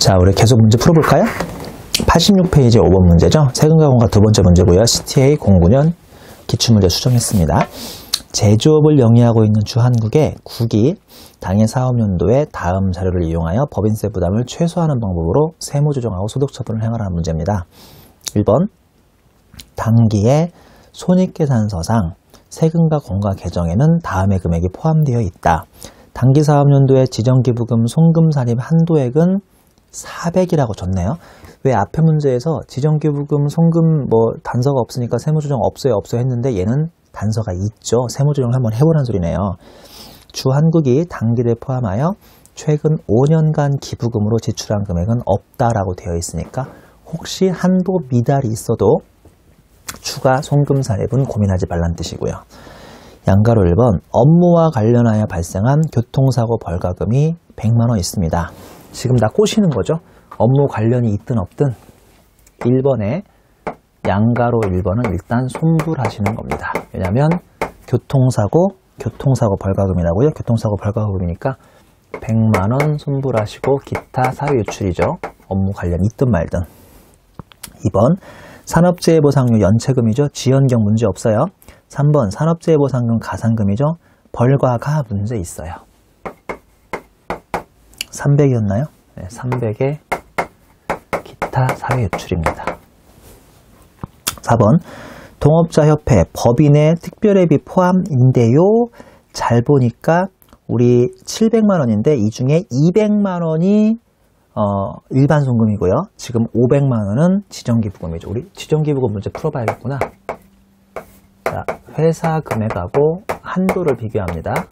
자, 우리 계속 문제 풀어볼까요? 86페이지 5번 문제죠. 세금과 공과 두 번째 문제고요. CTA 09년 기출문제 수정했습니다. 제조업을 영위하고 있는 주한국의 국이 당해 사업연도에 다음 자료를 이용하여 법인세 부담을 최소화하는 방법으로 세무 조정하고 소득 처분을 행하라는 문제입니다. 1번, 당기의 손익계산서상 세금과 공과 계정에는 다음의 금액이 포함되어 있다. 당기 사업연도의 지정기부금 송금사립 한도액은 400이라고 줬네요. 왜 앞에 문제에서 지정기부금 송금 단서가 없으니까 세무조정 없어요 했는데 얘는 단서가 있죠. 세무조정을 한번 해보라는 소리네요. 주한국이 당기를 포함하여 최근 5년간 기부금으로 지출한 금액은 없다라고 되어 있으니까 혹시 한도 미달이 있어도 추가 송금 사립은 고민하지 말란 뜻이고요. 양가로 1번, 업무와 관련하여 발생한 교통사고 벌가금이 100만 원 있습니다. 지금 다 꼬시는 거죠. 업무 관련이 있든 없든 1번에 양가로 1번은 일단 손불하시는 겁니다. 왜냐하면 교통사고 벌가금이라고요. 교통사고 벌가금이니까 100만 원 손불하시고 기타 사유 유출이죠. 업무 관련 있든 말든. 2번 산업재해보상료 연체금이죠. 지연경 문제 없어요. 3번 산업재해보상금 가산금이죠. 벌과가 문제 있어요. 300이었나요? 네, 300에 기타 사유 유출입니다. 4번 동업자협회 법인의 특별회비 포함인데요. 잘 보니까 우리 700만 원인데 이 중에 200만 원이 일반 송금이고요. 지금 500만 원은 지정기부금이죠. 우리 지정기부금 문제 풀어봐야겠구나. 자, 회사 금액하고 한도를 비교합니다.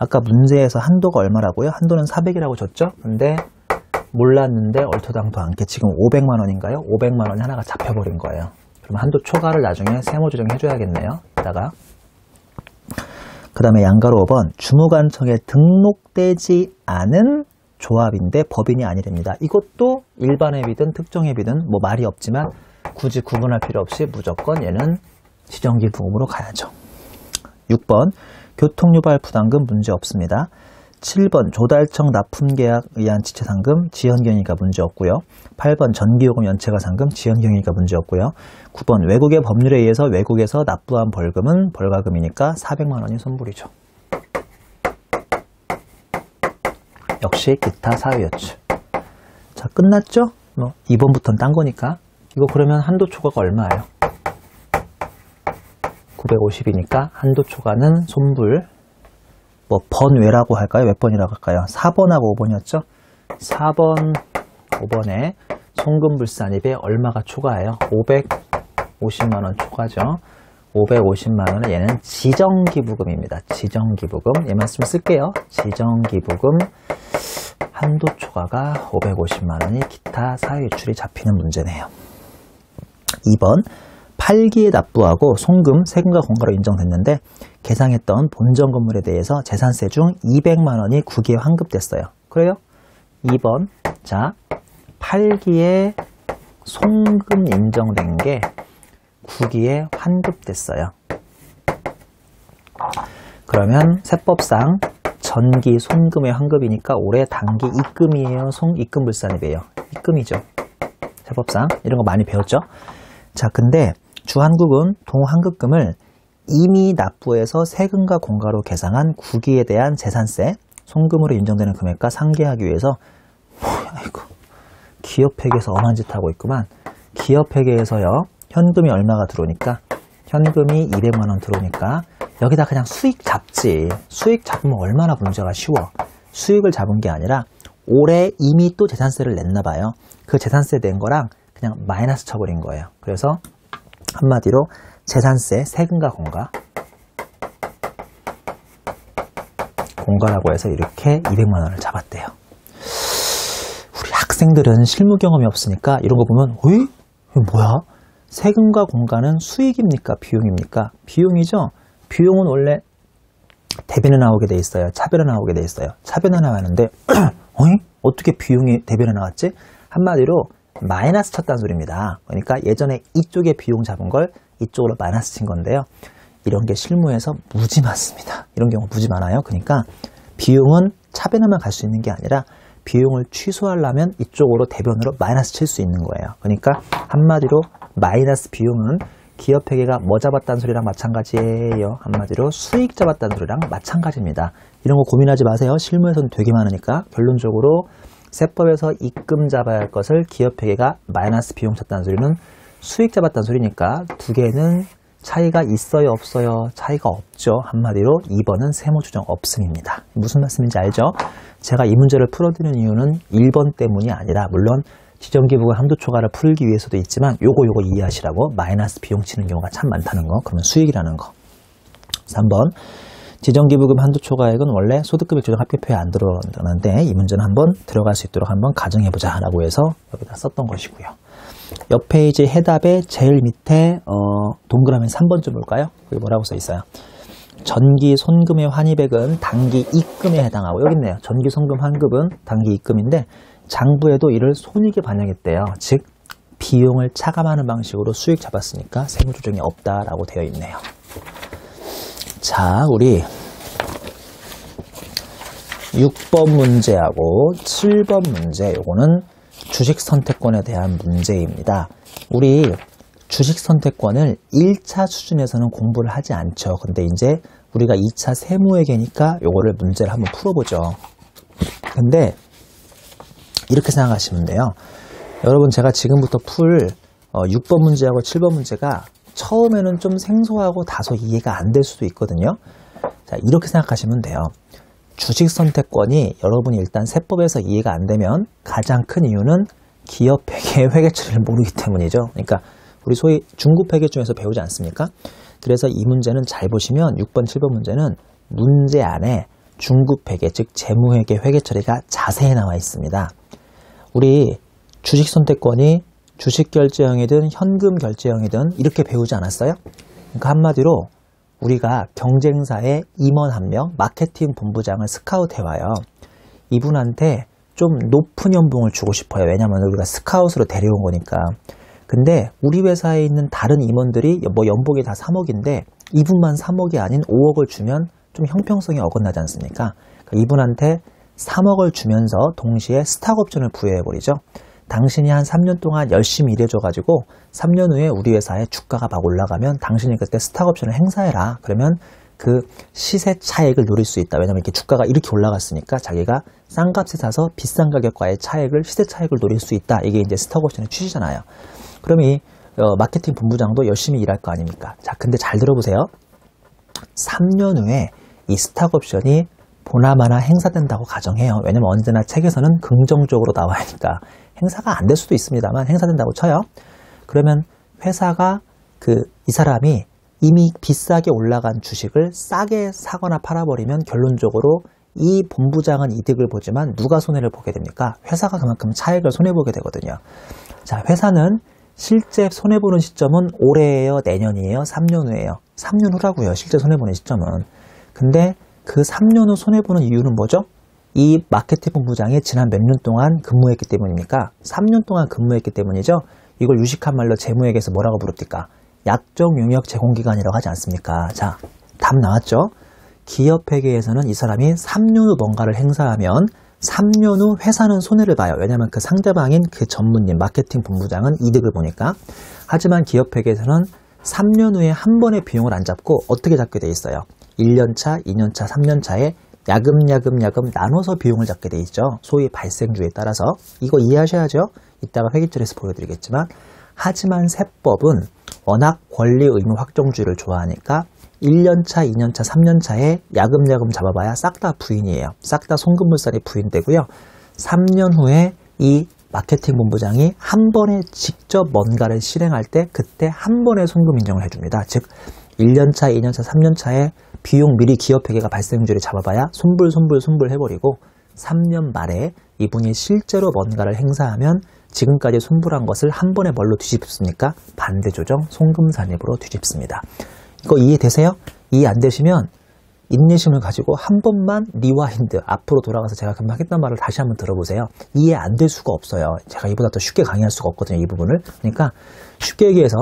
아까 문제에서 한도가 얼마라고요? 한도는 400이라고 줬죠? 근데 몰랐는데 얼토당토 않게 지금 500만 원인가요? 500만 원이 하나가 잡혀버린 거예요. 그럼 한도 초과를 나중에 세무조정 해줘야겠네요. 이따가. 그 다음에 양가로 5번 주무관청에 등록되지 않은 조합인데 법인이 아니랍니다. 이것도 일반회비든 특정회비든 말이 없지만 굳이 구분할 필요 없이 무조건 얘는 지정기부금으로 가야죠. 6번 교통유발 부담금 문제 없습니다. 7번 조달청 납품계약 의한 지체상금 지연경위가 문제 없고요. 8번 전기요금 연체가산금 지연경위가 문제 없고요. 9번 외국의 법률에 의해서 외국에서 납부한 벌금은 벌가금이니까 400만 원이 손불이죠. 역시 기타 사유유출. 자, 끝났죠? 2번부터는 딴 거니까. 이거 그러면 한도 초과가 얼마예요? 950이니까 한도 초과는 손불. 번외라고 할까요? 몇 번이라고 할까요? 4번하고 5번이었죠? 4번, 5번에 송금불산입에 얼마가 초과해요? 550만 원 초과죠. 550만 원은 얘는 지정기부금입니다. 지정기부금. 얘 말씀 쓸게요. 지정기부금 한도 초과가 550만 원이 기타 사유유출이 잡히는 문제네요. 2번 8기에 납부하고 송금, 세금과 공과로 인정됐는데 계상했던 본전 건물에 대해서 재산세 중 200만 원이 국기에 환급됐어요. 그래요? 2번 자 8기에 송금 인정된 게 국기에 환급됐어요. 그러면 세법상 전기 송금의 환급이니까 올해 당기 입금이에요? 입금불산입이에요? 입금이죠. 세법상 이런 거 많이 배웠죠? 자, 근데 주한국은 동환급금을 이미 납부해서 세금과 공과로 계상한 국기에 대한 재산세, 송금으로 인정되는 금액과 상계하기 위해서 아이고 기업회계에서 엄한 짓 하고 있구만. 기업회계에서요 현금이 얼마가 들어오니까 현금이 200만 원 들어오니까 여기다 그냥 수익 잡지. 수익 잡으면 얼마나 문제가 쉬워. 수익을 잡은 게 아니라 올해 이미 또 재산세를 냈나 봐요. 그 재산세 낸 거랑 그냥 마이너스 쳐버린 거예요. 그래서 한마디로 재산세, 세금과 공과라고 해서 이렇게 200만 원을 잡았대요. 우리 학생들은 실무 경험이 없으니까 이런 거 보면 어이? 이거 뭐야? 세금과 공과는 수익입니까? 비용입니까? 비용이죠? 비용은 원래 대변에 나오게 돼 있어요. 차변에 나오게 돼 있어요. 차변에 나왔는데 어이? 어떻게 비용이 대변에 나왔지? 한마디로 마이너스 쳤다는 소리입니다. 그러니까 예전에 이쪽에 비용 잡은 걸 이쪽으로 마이너스 친 건데요. 이런 게 실무에서 무지 많습니다. 이런 경우 무지 많아요. 그러니까 비용은 차변에만 갈 수 있는 게 아니라 비용을 취소하려면 이쪽으로 대변으로 마이너스 칠 수 있는 거예요. 그러니까 한마디로 마이너스 비용은 기업회계가 뭐 잡았다는 소리랑 마찬가지예요. 한마디로 수익 잡았다는 소리랑 마찬가지입니다. 이런 거 고민하지 마세요. 실무에서는 되게 많으니까. 결론적으로 세법에서 입금 잡아야 할 것을 기업회계가 마이너스 비용 찾다는 소리는 수익 잡았다는 소리니까 두 개는 차이가 있어요, 없어요? 차이가 없죠. 한마디로 2번은 세무조정 없음입니다. 무슨 말씀인지 알죠? 제가 이 문제를 풀어드리는 이유는 1번 때문이 아니라 물론 지정기부금 한도 초과를 풀기 위해서도 있지만 요거 이해하시라고. 마이너스 비용 치는 경우가 참 많다는 거. 그러면 수익이라는 거. 3번 지정기부금 한도 초과액은 원래 소득금액 조정 합계표에 안 들어가는데 이 문제는 한번 들어갈 수 있도록 한번 가정해보자 라고 해서 여기다 썼던 것이고요. 옆 페이지 해답의 제일 밑에 동그라미 3번 좀 볼까요? 여기 뭐라고 써 있어요? 전기 손금의 환입액은 단기 입금에 해당하고, 여기 있네요. 전기 손금 환급은 단기 입금인데 장부에도 이를 손익에 반영했대요. 즉 비용을 차감하는 방식으로 수익 잡았으니까 세무조정이 없다라고 되어 있네요. 자, 우리 6번 문제하고 7번 문제, 요거는 주식 선택권에 대한 문제입니다. 우리 주식 선택권을 1차 수준에서는 공부를 하지 않죠. 근데 이제 우리가 2차 세무회계니까 요거를 문제를 한번 풀어보죠. 근데 이렇게 생각하시면 돼요. 여러분, 제가 지금부터 풀 6번 문제하고 7번 문제가 처음에는 좀 생소하고 다소 이해가 안 될 수도 있거든요. 자, 이렇게 생각하시면 돼요. 주식 선택권이 여러분이 일단 세법에서 이해가 안 되면 가장 큰 이유는 기업 회계 회계처리를 모르기 때문이죠. 그러니까 우리 소위 중급 회계 중에서 배우지 않습니까? 그래서 이 문제는 잘 보시면 6번, 7번 문제는 문제 안에 중급 회계, 즉 재무회계 회계처리가 자세히 나와 있습니다. 우리 주식 선택권이 주식 결제형이든 현금 결제형이든 이렇게 배우지 않았어요? 그러니까 한마디로 우리가 경쟁사의 임원 한 명, 마케팅 본부장을 스카우트해와요. 이분한테 좀 높은 연봉을 주고 싶어요. 왜냐하면 우리가 스카웃으로 데려온 거니까. 근데 우리 회사에 있는 다른 임원들이 뭐 연봉이 다 3억인데 이분만 3억이 아닌 5억을 주면 좀 형평성이 어긋나지 않습니까? 그러니까 이분한테 3억을 주면서 동시에 스탁 옵션을 부여해버리죠. 당신이 한 3년 동안 열심히 일해줘가지고 3년 후에 우리 회사의 주가가 막 올라가면 당신이 그때 스탁 옵션을 행사해라. 그러면 그 시세 차익을 노릴 수 있다. 왜냐면 이렇게 주가가 이렇게 올라갔으니까 자기가 싼 값에 사서 비싼 가격과의 차익을, 시세 차익을 노릴 수 있다. 이게 이제 스탁 옵션의 취지잖아요. 그럼 이 마케팅 본부장도 열심히 일할 거 아닙니까? 자, 근데 잘 들어보세요. 3년 후에 이 스탁 옵션이 보나마나 행사된다고 가정해요. 왜냐면 언제나 책에서는 긍정적으로 나와야 하니까. 행사가 안 될 수도 있습니다만 행사된다고 쳐요. 그러면 회사가 이 사람이 이미 비싸게 올라간 주식을 싸게 사거나 팔아버리면 결론적으로 이 본부장은 이득을 보지만 누가 손해를 보게 됩니까? 회사가 그만큼 차익을 손해보게 되거든요. 자, 회사는 실제 손해보는 시점은 올해예요? 내년이에요? 3년 후예요? 3년 후라고요. 실제 손해보는 시점은. 근데 그 3년 후 손해보는 이유는 뭐죠? 이 마케팅 본부장이 지난 몇 년 동안 근무했기 때문입니까? 3년 동안 근무했기 때문이죠. 이걸 유식한 말로 재무회계에서 뭐라고 부릅니까? 약정 용역 제공기간이라고 하지 않습니까? 자, 답 나왔죠? 기업회계에서는 이 사람이 3년 후 뭔가를 행사하면 3년 후 회사는 손해를 봐요. 왜냐하면 그 상대방인 그 전무님, 마케팅 본부장은 이득을 보니까. 하지만 기업회계에서는 3년 후에 한 번의 비용을 안 잡고 어떻게 잡게 돼 있어요? 1년차, 2년차, 3년차에 야금 나눠서 비용을 잡게 돼 있죠. 소위 발생주에 따라서. 이거 이해하셔야죠. 이따가 회계처리에서 보여드리겠지만. 하지만 세법은 워낙 권리 의무 확정주의를 좋아하니까 1년차, 2년차, 3년차에 야금 잡아봐야 싹 다 부인이에요. 싹 다 송금물살이 부인되고요. 3년 후에 이 마케팅 본부장이 한 번에 직접 뭔가를 실행할 때 그때 한 번에 송금 인정을 해줍니다. 즉 1년차, 2년차, 3년차에 비용 미리 기업회계가 발생주를 잡아봐야 손불 해버리고 3년 말에 이분이 실제로 뭔가를 행사하면 지금까지 손불한 것을 한 번에 뭘로 뒤집습니까? 반대조정 송금산입으로 뒤집습니다. 이거 이해되세요? 이해 안 되시면 인내심을 가지고 한 번만 리와인드, 앞으로 돌아가서 제가 금방 했던 말을 다시 한번 들어보세요. 이해 안 될 수가 없어요. 제가 이보다 더 쉽게 강의할 수가 없거든요, 이 부분을. 그러니까 쉽게 얘기해서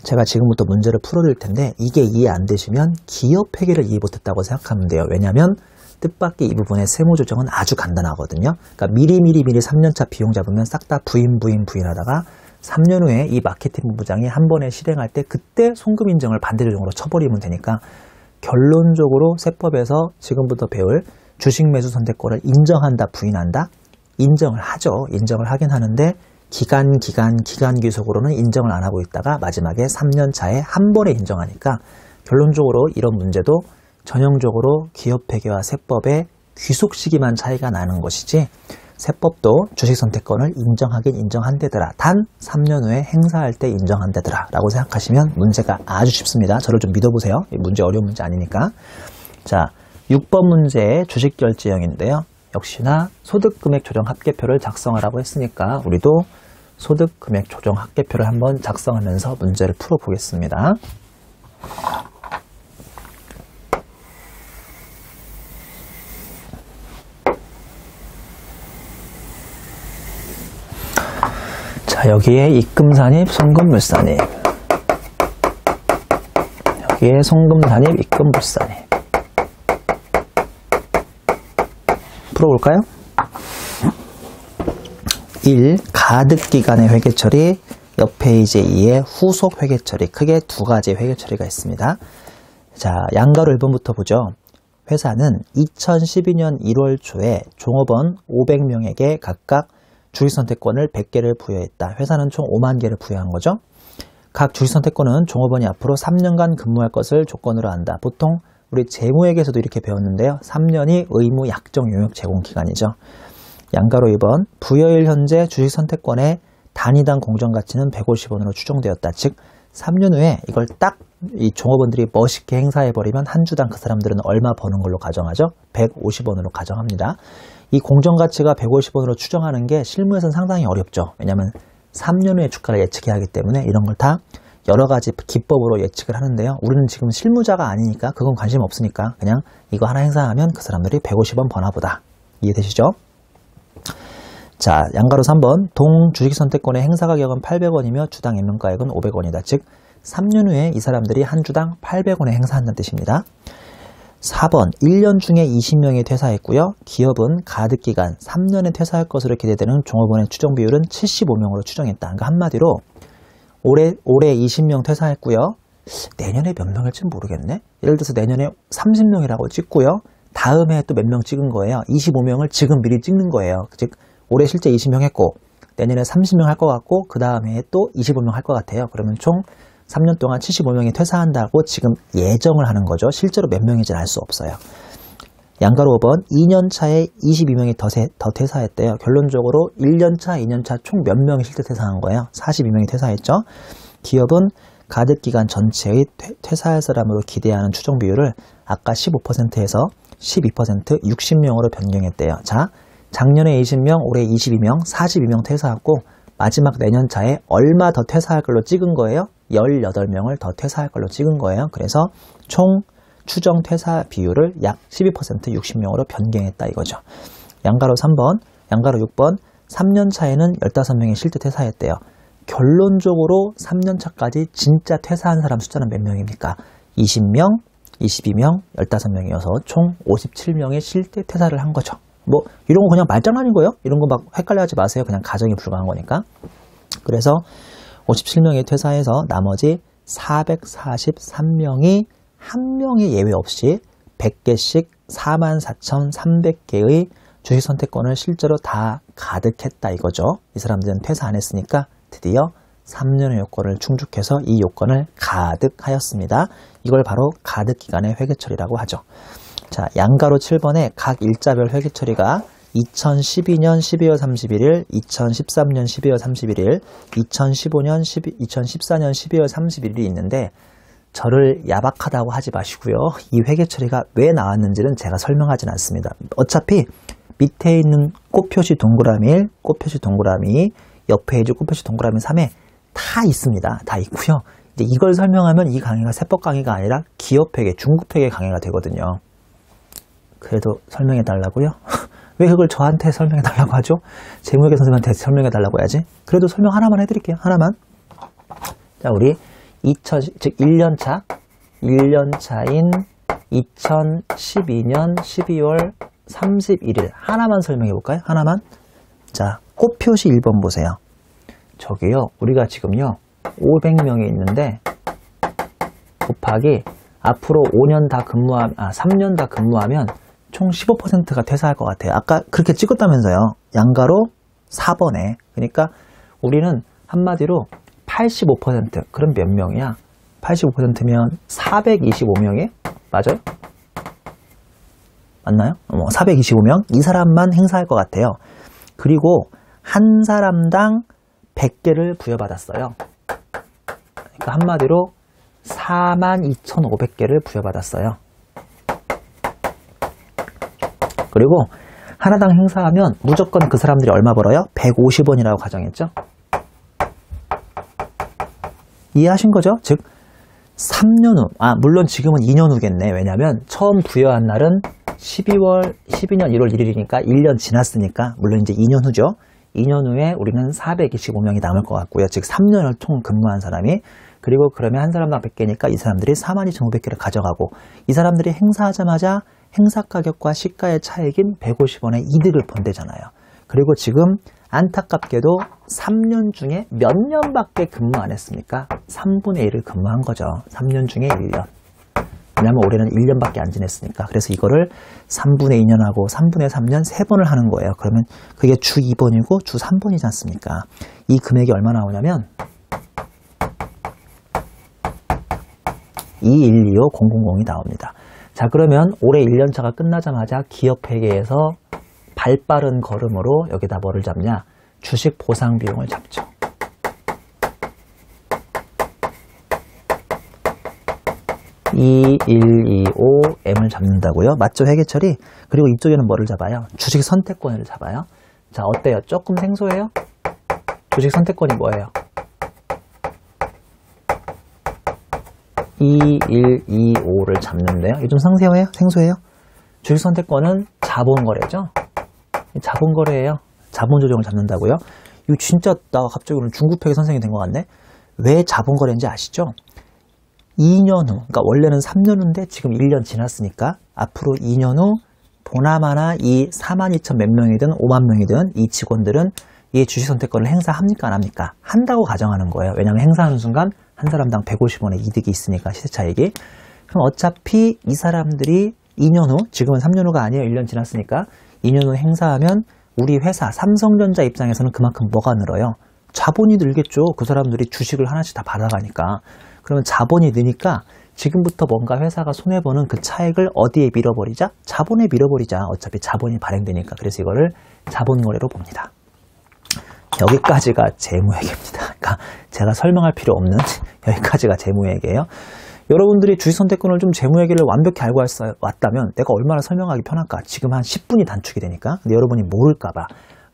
제가 지금부터 문제를 풀어드릴 텐데 이게 이해 안 되시면 기업 회계를 이해 못했다고 생각하면 돼요. 왜냐하면 뜻밖의 이 부분의 세무 조정은 아주 간단하거든요. 그러니까 미리 3년차 비용 잡으면 싹 다 부인 하다가 3년 후에 이 마케팅 본부장이 한 번에 실행할 때 그때 송금 인정을 반대 조정으로 쳐버리면 되니까 결론적으로 세법에서 지금부터 배울 주식 매수 선택권을 인정한다, 부인한다? 인정을 하죠. 인정을 하긴 하는데 기간 귀속으로는 인정을 안 하고 있다가 마지막에 3년 차에 한 번에 인정하니까 결론적으로 이런 문제도 전형적으로 기업회계와 세법의 귀속 시기만 차이가 나는 것이지 세법도 주식 선택권을 인정하긴 인정한대더라. 단 3년 후에 행사할 때 인정한대더라 라고 생각하시면 문제가 아주 쉽습니다. 저를 좀 믿어보세요. 이 문제 어려운 문제 아니니까. 자, 6번 문제의 주식결제형인데요. 역시나 소득금액 조정 합계표를 작성하라고 했으니까 우리도 소득금액 조정 합계표를 한번 작성하면서 문제를 풀어보겠습니다. 자, 여기에 입금산입, 송금물산입. 여기에 송금산입, 입금물산입. 풀어볼까요? 1. 가득기간의 회계처리, 옆 페이지 2의 후속 회계처리. 크게 두 가지 회계처리가 있습니다. 자, 양가로 1번부터 보죠. 회사는 2012년 1월 초에 종업원 500명에게 각각 주식선택권을 100개를 부여했다. 회사는 총 5만 개를 부여한 거죠. 각 주식선택권은 종업원이 앞으로 3년간 근무할 것을 조건으로 한다. 보통 우리 재무회계에서도 이렇게 배웠는데요. 3년이 의무 약정 용역 제공 기간이죠. 양가로 2번 부여일 현재 주식선택권의 단위당 공정가치는 150원으로 추정되었다. 즉 3년 후에 이걸 딱 이 종업원들이 멋있게 행사해버리면 한 주당 그 사람들은 얼마 버는 걸로 가정하죠? 150원으로 가정합니다. 이 공정가치가 150원으로 추정하는 게 실무에서는 상당히 어렵죠. 왜냐하면 3년 후에 주가를 예측해야 하기 때문에 이런 걸 다 여러 가지 기법으로 예측을 하는데요. 우리는 지금 실무자가 아니니까 그건 관심 없으니까 그냥 이거 하나 행사하면 그 사람들이 150원 버나 보다. 이해되시죠? 자, 양가로 3번 동 주식선택권의 행사가격은 800원이며 주당 연명가액은 500원이다. 즉 3년 후에 이 사람들이 한 주당 800원에 행사한다는 뜻입니다. 4번 1년 중에 20명이 퇴사했고요. 기업은 가득기간 3년에 퇴사할 것으로 기대되는 종업원의 추정 비율은 75명으로 추정했다. 그러니까 한마디로 올해 20명 퇴사했고요. 내년에 몇 명일지 모르겠네. 예를 들어서 내년에 30명이라고 찍고요. 다음에 또 몇 명 찍은 거예요. 25명을 지금 미리 찍는 거예요. 즉 올해 실제 20명 했고 내년에 30명 할 것 같고 그 다음에 또 25명 할 것 같아요. 그러면 총 3년 동안 75명이 퇴사한다고 지금 예정을 하는 거죠. 실제로 몇 명인지는 알 수 없어요. 양가로 5번 2년차에 22명이 더 퇴사했대요. 결론적으로 1년차, 2년차 총 몇 명이 실제 퇴사한 거예요? 42명이 퇴사했죠. 기업은 가득기간 전체의 퇴사할 사람으로 기대하는 추정 비율을 아까 15%에서 12%, 60명으로 변경했대요. 자, 작년에 20명, 올해 22명, 42명 퇴사하고 마지막 내년차에 얼마 더 퇴사할 걸로 찍은 거예요? 18명을 더 퇴사할 걸로 찍은 거예요. 그래서 총 추정 퇴사 비율을 약 12%, 60명으로 변경했다 이거죠. 양가로 3번, 양가로 6번 3년 차에는 15명이 실제 퇴사했대요. 결론적으로 3년 차까지 진짜 퇴사한 사람 숫자는 몇 명입니까? 20명, 22명, 15명이어서 총 57명의 실제 퇴사를 한 거죠. 뭐 이런 거 그냥 말장난인 거예요. 이런 거 막 헷갈려하지 마세요. 그냥 가정이 불가한 거니까. 그래서 57명이 퇴사해서 나머지 443명이 한 명의 예외 없이 100개씩 44,300개의 주식선택권을 실제로 다 가득했다 이거죠. 이 사람들은 퇴사 안 했으니까 드디어 3년의 요건을 충족해서 이 요건을 가득하였습니다. 이걸 바로 가득기간의 회계처리라고 하죠. 자, 양가로 7번에 각 일자별 회계처리가 2012년 12월 31일, 2013년 12월 31일, 2014년 12월 31일이 있는데 저를 야박하다고 하지 마시고요. 이 회계처리가 왜 나왔는지는 제가 설명하진 않습니다. 어차피 밑에 있는 꽃표시 동그라미 1, 꽃표시 동그라미 2, 옆에 있는 꽃표시 동그라미 3에 다 있습니다. 다 있고요. 이제 이걸 설명하면 이 강의가 세법 강의가 아니라 기업회계, 중급회계 강의가 되거든요. 그래도 설명해 달라고요? 왜 그걸 저한테 설명해 달라고 하죠? 재무회계 선생님한테 설명해 달라고 해야지. 그래도 설명 하나만 해드릴게요. 하나만. 자, 우리 즉 1년차인 2012년 12월 31일 하나만 설명해 볼까요? 하나만. 자, 꽃표시 1번 보세요. 저기요, 우리가 지금요 500명이 있는데 곱하기 앞으로 3년 다 근무하면 총 15%가 퇴사할 것 같아요. 아까 그렇게 찍었다면서요. 양가로 4번에. 그러니까 우리는 한마디로 85%. 그럼 몇 명이야? 85%면 425명이에요? 맞아요? 맞나요? 425명? 이 사람만 행사할 것 같아요. 그리고 한 사람당 100개를 부여받았어요. 그러니까 한마디로 42,500개를 부여받았어요. 그리고 하나당 행사하면 무조건 그 사람들이 얼마 벌어요? 150원이라고 가정했죠? 이해하신 거죠? 즉 3년 후, 물론 지금은 2년 후겠네. 왜냐면 처음 부여한 날은 12년 1월 1일이니까 1년 지났으니까 물론 이제 2년 후죠. 2년 후에 우리는 425명이 남을 것 같고요. 즉 3년을 총 근무한 사람이. 그리고 그러면 한 사람당 100개니까 이 사람들이 42,500개를 가져가고, 이 사람들이 행사하자마자 행사 가격과 시가의 차익인 150원의 이득을 본대잖아요. 그리고 지금 안타깝게도 3년 중에 몇 년밖에 근무 안 했습니까? 3분의 1을 근무한 거죠. 3년 중에 1년. 왜냐면 올해는 1년밖에 안 지냈으니까. 그래서 이거를 3분의 2년하고 3분의 3년 3번을 하는 거예요. 그러면 그게 주 2번이고 주 3번이지 않습니까? 이 금액이 얼마 나오냐면 2125000이 나옵니다. 자, 그러면 올해 1년차가 끝나자마자 기업회계에서 발빠른 걸음으로 여기다 뭐를 잡냐? 주식 보상 비용을 잡죠. (2125M을) 잡는다고요? 맞죠? 회계처리. 그리고 이쪽에는 뭐를 잡아요? 주식 선택권을 잡아요. 자, 어때요? 조금 생소해요? 주식 선택권이 뭐예요? 2125를 잡는데요. 이게 좀 생소해요? 주식 선택권은 자본거래죠? 자본거래예요. 자본조정을 잡는다고요? 이거 진짜 나 갑자기 오늘 중국회계 선생님이 된 것 같네? 왜 자본거래인지 아시죠? 2년 후, 그러니까 원래는 3년 후인데 지금 1년 지났으니까 앞으로 2년 후 보나마나 이 42,000 몇 명이든 5만 명이든 이 직원들은 이 주식 선택권을 행사합니까 안 합니까? 한다고 가정하는 거예요. 왜냐하면 행사하는 순간 한 사람당 150원의 이득이 있으니까, 시세차익이. 그럼 어차피 이 사람들이 2년 후, 지금은 3년 후가 아니에요. 1년 지났으니까 2년 후 행사하면 우리 회사 삼성전자 입장에서는 그만큼 뭐가 늘어요? 자본이 늘겠죠. 그 사람들이 주식을 하나씩 다 받아가니까. 그러면 자본이 느니까 지금부터 뭔가 회사가 손해보는 그 차익을 어디에 밀어버리자? 자본에 밀어버리자. 어차피 자본이 발행되니까. 그래서 이거를 자본거래로 봅니다. 여기까지가 재무회계입니다. 그러니까 제가 설명할 필요 없는 여기까지가 재무회계예요. 여러분들이 주식 선택권을 좀 재무회계를 완벽히 알고 왔다면 내가 얼마나 설명하기 편할까? 지금 한 10분이 단축이 되니까. 근데 여러분이 모를까봐.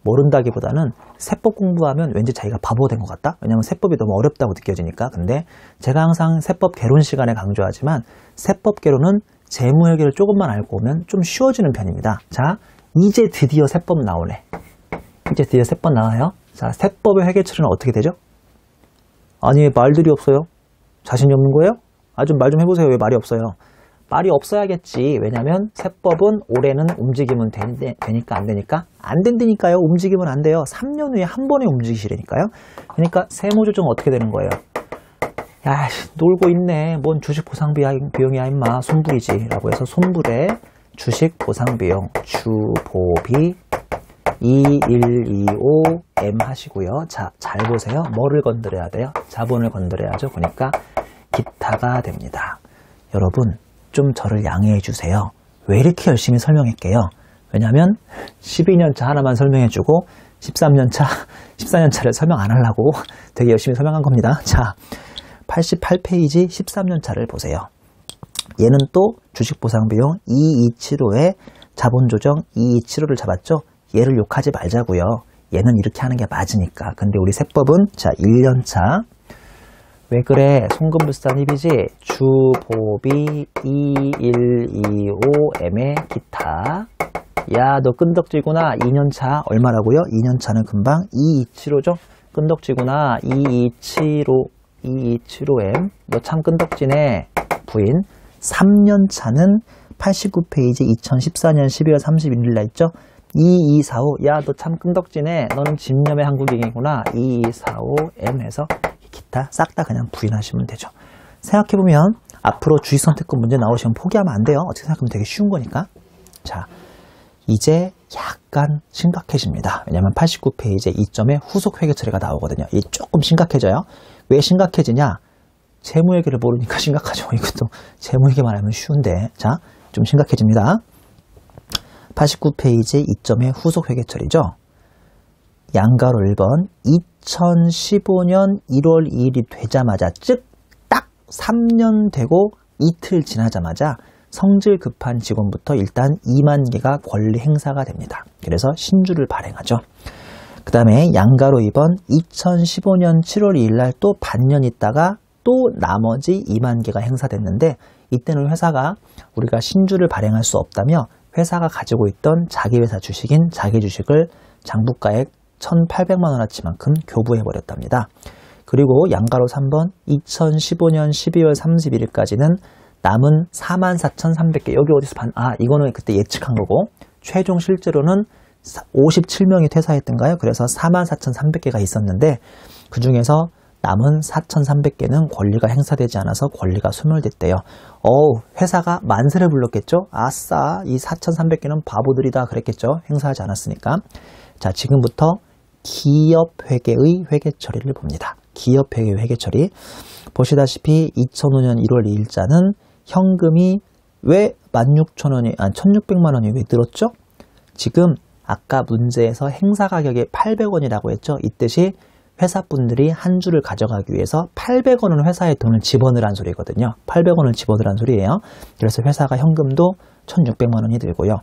모른다기보다는 세법 공부하면 왠지 자기가 바보 된 것 같다? 왜냐면 세법이 너무 어렵다고 느껴지니까. 근데 제가 항상 세법 개론 시간에 강조하지만 세법 개론은 재무회계를 조금만 알고 오면 좀 쉬워지는 편입니다. 자, 이제 드디어 세법 나오네. 이제 드디어 세법 나와요. 자, 세법의 회계 처리는 어떻게 되죠? 아니, 왜 말들이 없어요? 자신이 없는 거예요? 좀 말 좀 해보세요. 왜 말이 없어요? 말이 없어야겠지. 왜냐면 세법은 올해는 움직이면 되니까 안 되니까? 안 된다니까요. 움직이면 안 돼요. 3년 후에 한 번에 움직이시라니까요. 그러니까 세무조정은 어떻게 되는 거예요? 야, 놀고 있네. 뭔 주식 보상 비용이야 임마. 손불이지. 라고 해서 손불에 주식 보상 비용 주보비 2125M 하시고요. 자, 잘 보세요. 뭐를 건드려야 돼요? 자본을 건드려야죠. 그러니까 기타가 됩니다. 여러분, 좀 저를 양해해 주세요. 왜 이렇게 열심히 설명할게요? 왜냐면 12년차 하나만 설명해주고 13년차, 14년차를 설명 안 하려고 되게 열심히 설명한 겁니다. 자, 88페이지 13년차를 보세요. 얘는 또 주식보상비용 2275에 자본조정 2275를 잡았죠? 얘를 욕하지 말자고요. 얘는 이렇게 하는 게 맞으니까. 근데 우리 세법은 자 1년차 왜 그래? 송금불산 입이지? 주보비 2125M의 기타. 야, 너 끈덕지구나. 2년차 얼마라고요? 2년차는 금방 2275죠? 끈덕지구나. 2275M. 너 참 끈덕지네. 부인. 3년 차는 89페이지 2014년 12월 31일 날 있죠? 2245, 야, 너 참 끈덕지네. 너는 집념의 한국인이구나. 2245M 해서 기타 싹 다 그냥 부인하시면 되죠. 생각해보면 앞으로 주식선택권 문제 나오시면 포기하면 안 돼요. 어떻게 생각하면 되게 쉬운 거니까. 자, 이제 약간 심각해집니다. 왜냐면 89페이지에 이점에 후속 회계 처리가 나오거든요. 이 조금 심각해져요. 왜 심각해지냐? 재무회계를 모르니까 심각하죠. 이것도 재무회계만 하면 쉬운데. 자, 좀 심각해집니다. 89페이지 이점의 후속 회계 처리죠. 양가로 1번 2015년 1월 2일이 되자마자 즉 딱 3년 되고 이틀 지나자마자 성질 급한 직원부터 일단 2만 개가 권리 행사가 됩니다. 그래서 신주를 발행하죠. 그 다음에 양가로 2번 2015년 7월 2일 날 또 반년 있다가 또 나머지 2만 개가 행사됐는데 이때는 회사가 우리가 신주를 발행할 수 없다며 회사가 가지고 있던 자기 회사 주식인 자기 주식을 장부가액 1,800만 원어치만큼 교부해버렸답니다. 그리고 양가로 3번 2015년 12월 31일까지는 남은 44,300개 여기 어디서 이거는 그때 예측한 거고 최종 실제로는 57명이 퇴사했던가요? 그래서 44,300개가 있었는데 그 중에서 남은 4,300개는 권리가 행사되지 않아서 권리가 소멸됐대요. 회사가 만세를 불렀겠죠? 아싸, 이 4,300개는 바보들이다 그랬겠죠? 행사하지 않았으니까. 자, 지금부터 기업회계의 회계처리를 봅니다. 기업회계 회계처리. 보시다시피 2005년 1월 2일자는 현금이 왜 16,600만 원이 왜 늘었죠? 지금 아까 문제에서 행사 가격이 800원이라고 했죠? 이 뜻이 회사분들이 한 주를 가져가기 위해서 800원은 회사에 돈을 집어넣으란 소리거든요. 800원을 집어넣으란 소리예요. 그래서 회사가 현금도 1,600만 원이 들고요.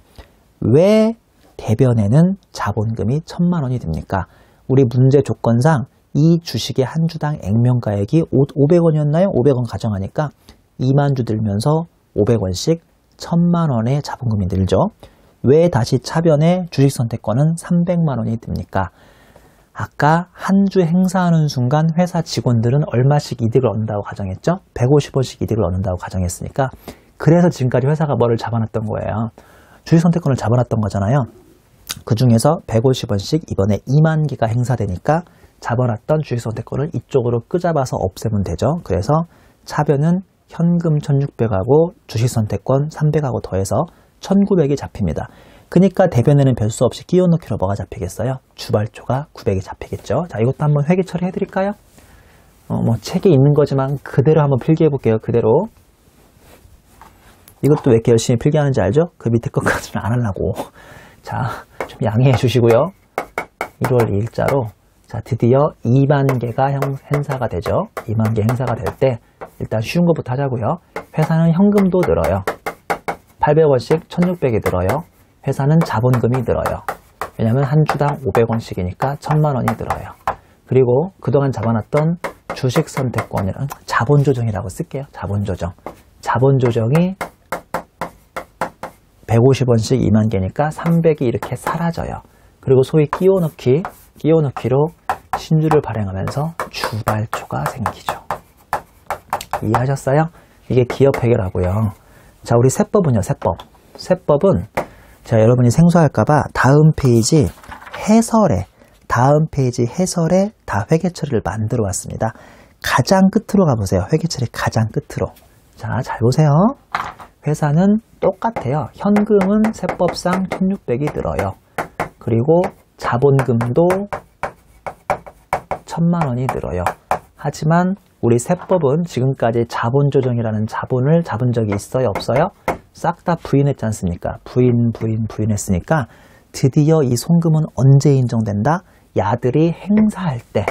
왜 대변에는 자본금이 1,000만 원이 듭니까? 우리 문제 조건상 이 주식의 한 주당 액면가액이 500원이었나요? 500원 가정하니까 2만 주 들면서 500원씩 1,000만 원의 자본금이 늘죠. 왜 다시 차변에 주식선택권은 300만 원이 듭니까? 아까 한 주 행사하는 순간 회사 직원들은 얼마씩 이득을 얻는다고 가정했죠? 150원씩 이득을 얻는다고 가정했으니까 그래서 지금까지 회사가 뭐를 잡아놨던 거예요? 주식선택권을 잡아놨던 거잖아요. 그 중에서 150원씩 이번에 2만 개가 행사되니까 잡아놨던 주식선택권을 이쪽으로 끄잡아서 없애면 되죠. 그래서 차변은 현금 1,600하고 주식선택권 300하고 더해서 1,900이 잡힙니다. 그러니까 대변에는 별수 없이 끼워 넣기로 뭐가 잡히겠어요? 주발초가 900이 잡히겠죠. 자, 이것도 한번 회계 처리해 드릴까요? 책에 있는 거지만 그대로 한번 필기해 볼게요. 그대로. 이것도 왜 이렇게 열심히 필기하는지 알죠? 그 밑에 것까지는 안 하려고. 자, 좀 양해해 주시고요. 1월 2일자로 자, 드디어 2만 개가 행사가 되죠. 2만 개 행사가 될 때 일단 쉬운 것부터 하자고요. 회사는 현금도 늘어요. 800원씩 1,600이 늘어요. 회사는 자본금이 늘어요. 왜냐하면 한 주당 500원씩이니까 1,000만 원이 늘어요. 그리고 그동안 잡아놨던 주식선택권이랑 자본조정이라고 쓸게요. 자본조정. 자본조정이 150원씩 2만 개니까 300이 이렇게 사라져요. 그리고 소위 끼워넣기로 신주를 발행하면서 주발초가 생기죠. 이해하셨어요? 이게 기업회계라고요. 자, 우리 세법은요, 세법. 세법은 자, 여러분이 생소할까봐 다음 페이지 해설에 다 회계처리를 만들어 왔습니다. 가장 끝으로 가보세요. 회계처리 가장 끝으로. 자, 잘 보세요. 회사는 똑같아요. 현금은 세법상 1,600이 늘어요. 그리고 자본금도 1,000만 원이 늘어요. 하지만 우리 세법은 지금까지 자본조정이라는 자본을 잡은 적이 있어요? 없어요? 싹 다 부인했지 않습니까? 부인했으니까 드디어 이 송금은 언제 인정된다? 야들이 행사할 때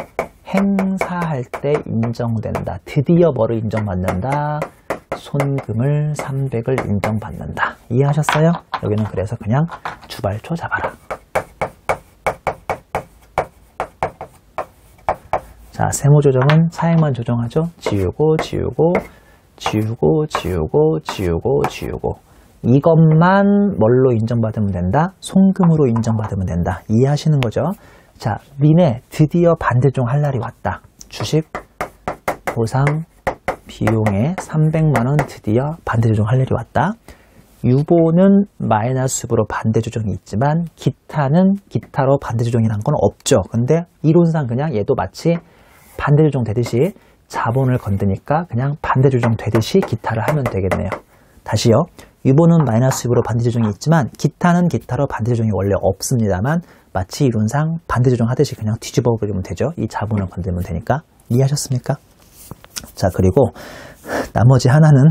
인정된다. 드디어 뭐를 인정받는다? 손금을 300을 인정받는다. 이해하셨어요? 여기는 그래서 그냥 주발초 잡아라. 자, 세무조정은 차액만 조정하죠. 지우고 이것만 뭘로 인정받으면 된다? 송금으로 인정받으면 된다. 이해하시는 거죠? 자, 니네 드디어 반대종 할 날이 왔다. 주식 보상 비용에 300만원 드디어 반대 조정할 일이 왔다. 유보는 마이너스 유보로 반대 조정이 있지만 기타는 기타로 반대 조정이란 건 없죠. 근데 이론상 그냥 얘도 마치 반대 조정 되듯이 자본을 건드니까 그냥 반대 조정 되듯이 기타를 하면 되겠네요. 다시요. 유보는 마이너스 유보로 반대 조정이 있지만 기타는 기타로 반대 조정이 원래 없습니다만 마치 이론상 반대 조정 하듯이 그냥 뒤집어 버리면 되죠. 이 자본을 건들면 되니까. 이해하셨습니까? 자, 그리고 나머지 하나는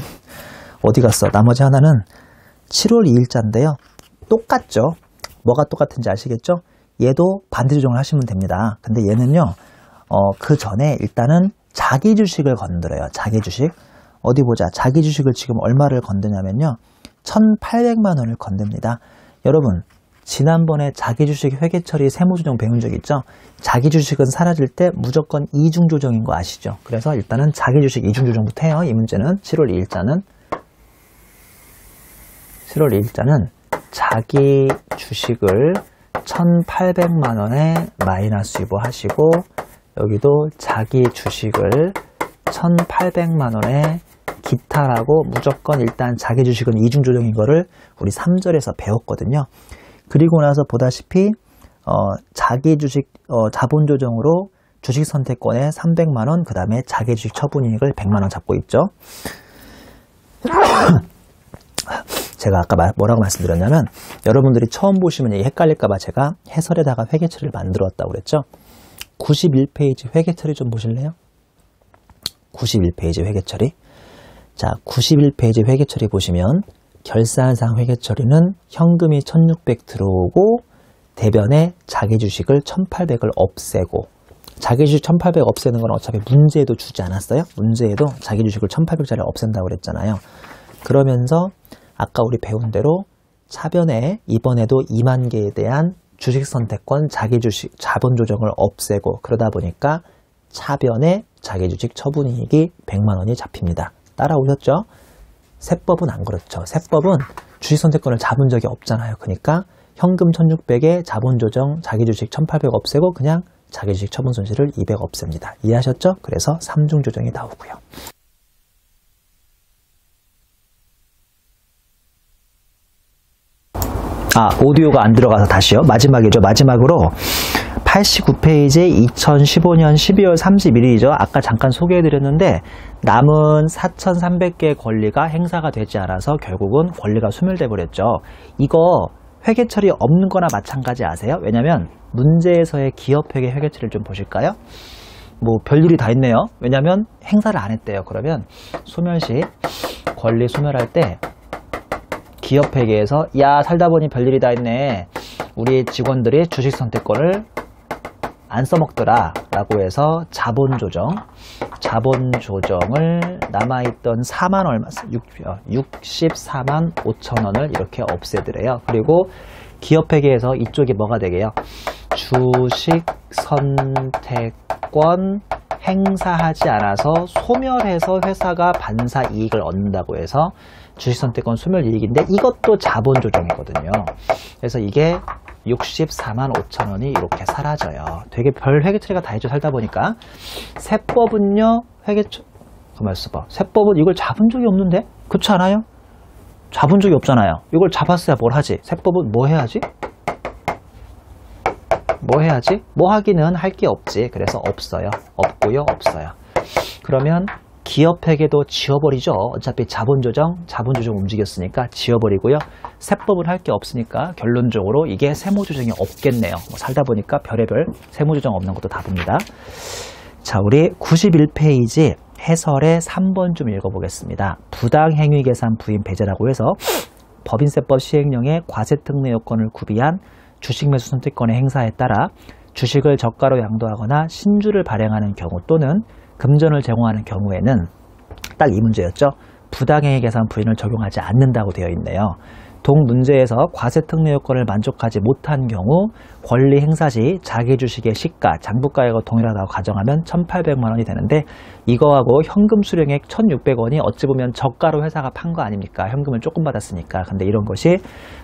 어디 갔어? 나머지 하나는 7월 2일자인데요. 똑같죠? 뭐가 똑같은지 아시겠죠? 얘도 반대 조정을 하시면 됩니다. 근데 얘는요, 그 전에 일단은 자기 주식을 건드려요. 자기 주식. 어디 보자. 자기 주식을 지금 얼마를 건드냐면요. 1,800만 원을 건듭니다. 여러분, 지난번에 자기 주식 회계처리 세무조정 배운 적 있죠? 자기 주식은 사라질 때 무조건 이중조정인 거 아시죠? 그래서 일단은 자기 주식 이중조정부터 해요. 이 문제는 7월 2일자는 자기 주식을 1,800만 원에 마이너스 유보하시고 여기도 자기 주식을 1,800만 원에 기타라고 무조건 일단 자기 주식은 이중조정인 거를 우리 3절에서 배웠거든요. 그리고 나서 보다시피 자기 주식 자본 조정으로 주식 선택권에 300만 원, 그 다음에 자기 주식 처분이익을 100만 원 잡고 있죠. 제가 아까 뭐라고 말씀드렸냐면 여러분들이 처음 보시면 헷갈릴까봐 제가 해설에다가 회계처리를 만들었다고 그랬죠. 91페이지 회계처리 좀 보실래요? 91페이지 회계처리. 자, 91페이지 회계처리 보시면 결산상 회계처리는 현금이 1,600 들어오고 대변에 자기 주식을 1,800을 없애고, 자기 주식 1,800 없애는 건 어차피 문제에도 주지 않았어요? 문제에도 자기 주식을 1,800짜리 없앤다고 그랬잖아요. 그러면서 아까 우리 배운 대로 차변에 이번에도 2만 개에 대한 주식 선택권, 자기 주식 자본 조정을 없애고, 그러다 보니까 차변에 자기 주식 처분이익이 100만 원이 잡힙니다. 따라오셨죠? 세법은 안 그렇죠. 세법은 주식 선택권을 잡은 적이 없잖아요. 그러니까 현금 1,600에 자본 조정, 자기 주식 1,800 없애고 그냥 자기 주식 처분 손실을 200 없앱니다. 이해하셨죠? 그래서 3중 조정이 나오고요. 오디오가 안 들어가서 다시요. 마지막이죠. 마지막으로 89페이지 2015년 12월 31일이죠. 아까 잠깐 소개해드렸는데 남은 4,300개의 권리가 행사가 되지 않아서 결국은 권리가 소멸돼 버렸죠. 이거 회계처리 없는 거나 마찬가지 아세요? 왜냐면 문제에서의 기업회계 회계처리를 좀 보실까요? 뭐 별일이 다 있네요. 왜냐면 행사를 안 했대요. 그러면 소멸시 권리 소멸할 때 기업회계에서 야, 살다 보니 별일이 다 있네. 우리 직원들이 주식 선택권을 안 써먹더라 라고 해서 자본 조정을 남아있던 4만 얼마, 64만 5천 원을 이렇게 없애드래요. 그리고 기업회계에서 이쪽이 뭐가 되게요? 주식 선택권 행사하지 않아서 소멸해서 회사가 반사 이익을 얻는다고 해서 주식선택권 소멸 이익인데 이것도 자본 조정이거든요. 그래서 이게 64만 5천 원이 이렇게 사라져요. 되게 별 회계처리가 다 있죠. 살다 보니까. 세법은요, 가만히 있어봐. 세법은 이걸 잡은 적이 없는데? 그렇지 않아요? 잡은 적이 없잖아요. 이걸 잡았어야 뭘 하지? 세법은 뭐 해야지? 뭐 하기는 할 게 없지. 그래서 없어요. 없고요, 없어요. 그러면 기업회계도 지워버리죠. 어차피 자본조정 움직였으니까 지워버리고요. 세법을 할 게 없으니까 결론적으로 이게 세무조정이 없겠네요. 뭐 살다 보니까 별의별 세무조정 없는 것도 다 봅니다. 자, 우리 91페이지 해설의 3번 좀 읽어보겠습니다. 부당행위계산 부인 배제라고 해서 법인세법 시행령의 과세특례 요건을 구비한 주식매수 선택권의 행사에 따라 주식을 저가로 양도하거나 신주를 발행하는 경우 또는 금전을 제공하는 경우에는 딱 이 문제였죠. 부당행위 계산 부인을 적용하지 않는다고 되어 있네요. 동 문제에서 과세특례 요건을 만족하지 못한 경우 권리 행사 시 자기 주식의 시가, 장부가액과 동일하다고 가정하면 1,800만 원이 되는데 이거하고 현금 수령액 1,600원이 어찌 보면 저가로 회사가 판 거 아닙니까? 현금을 조금 받았으니까. 근데 이런 것이